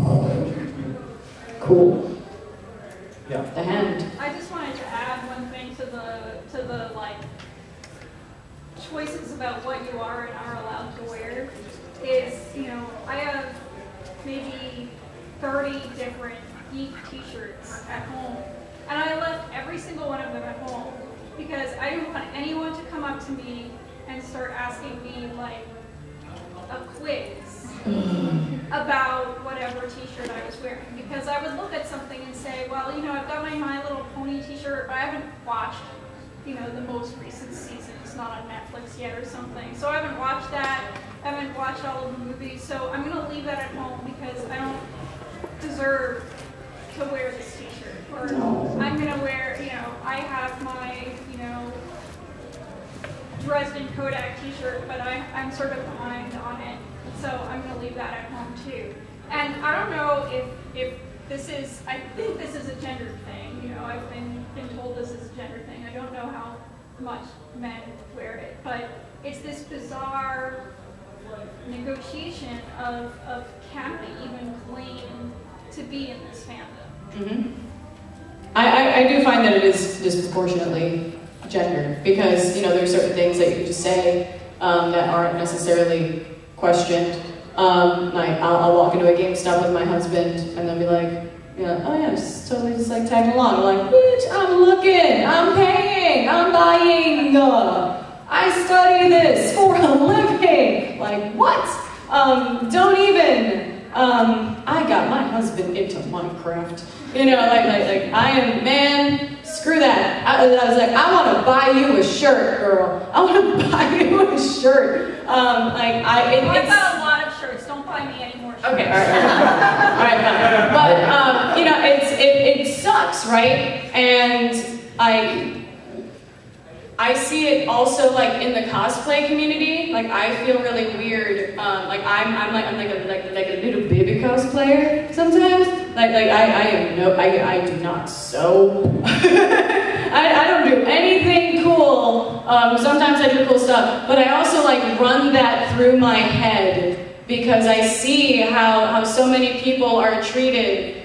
Cool. Yeah. The hand. I just wanted to add one thing to the choices about what you are and are allowed to wear. Is I have maybe 30 different geek t-shirts at home, and I left every single one of them at home because I didn't want anyone to come up to me and start asking me a quiz about whatever t-shirt I was wearing, because I would look at something and say, well, I've got my Little Pony t-shirt, but I haven't watched, the most recent season. It's not on Netflix yet or something. So I haven't watched that. I haven't watched all of the movies. So I'm going to leave that at home because I don't deserve to wear this t-shirt. Or I'm going to wear, I have my, Dresden Kodak t-shirt, but I'm sort of behind on it. So I'm going to leave that at home too. And I don't know if this is, I think this is a gender thing. I've been told this is a gender thing. I don't know how much men wear it, but it's this bizarre negotiation of can I even claim to be in this fandom? Mm-hmm. I do find that it is disproportionately gendered, because there's certain things that you can just say that aren't necessarily questioned. I'll walk into a GameStop with my husband and they'll be like, oh yeah, just totally just tagging along. I'm like, bitch, I'm looking, I'm paying, I'm buying, I study this for a living. What? Don't even. I got my husband into Minecraft. I am, man, screw that. I was like, I want to buy you a shirt, girl. I want to buy you a shirt. I've got a lot of shirts. Don't buy me any more shirts. Okay, all right, fine. But, it sucks, right? And I I see it also like in the cosplay community. Like I feel really weird. Like I'm like a little baby cosplayer sometimes. I do not sew. I don't do anything cool. Sometimes I do cool stuff, but I also like run that through my head because I see how so many people are treated.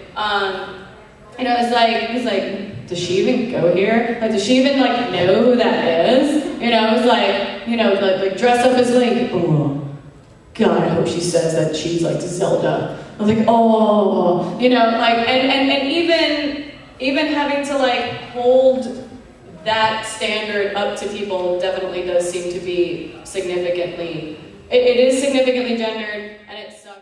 It's like, does she even go here? Like, does she even like know who that is? It's like, like dress up as Link. Oh, God, I hope she says that she's like Zelda. I was like, oh, and even having to like hold that standard up to people definitely does seem to be significantly, it is significantly gendered, and it sucks.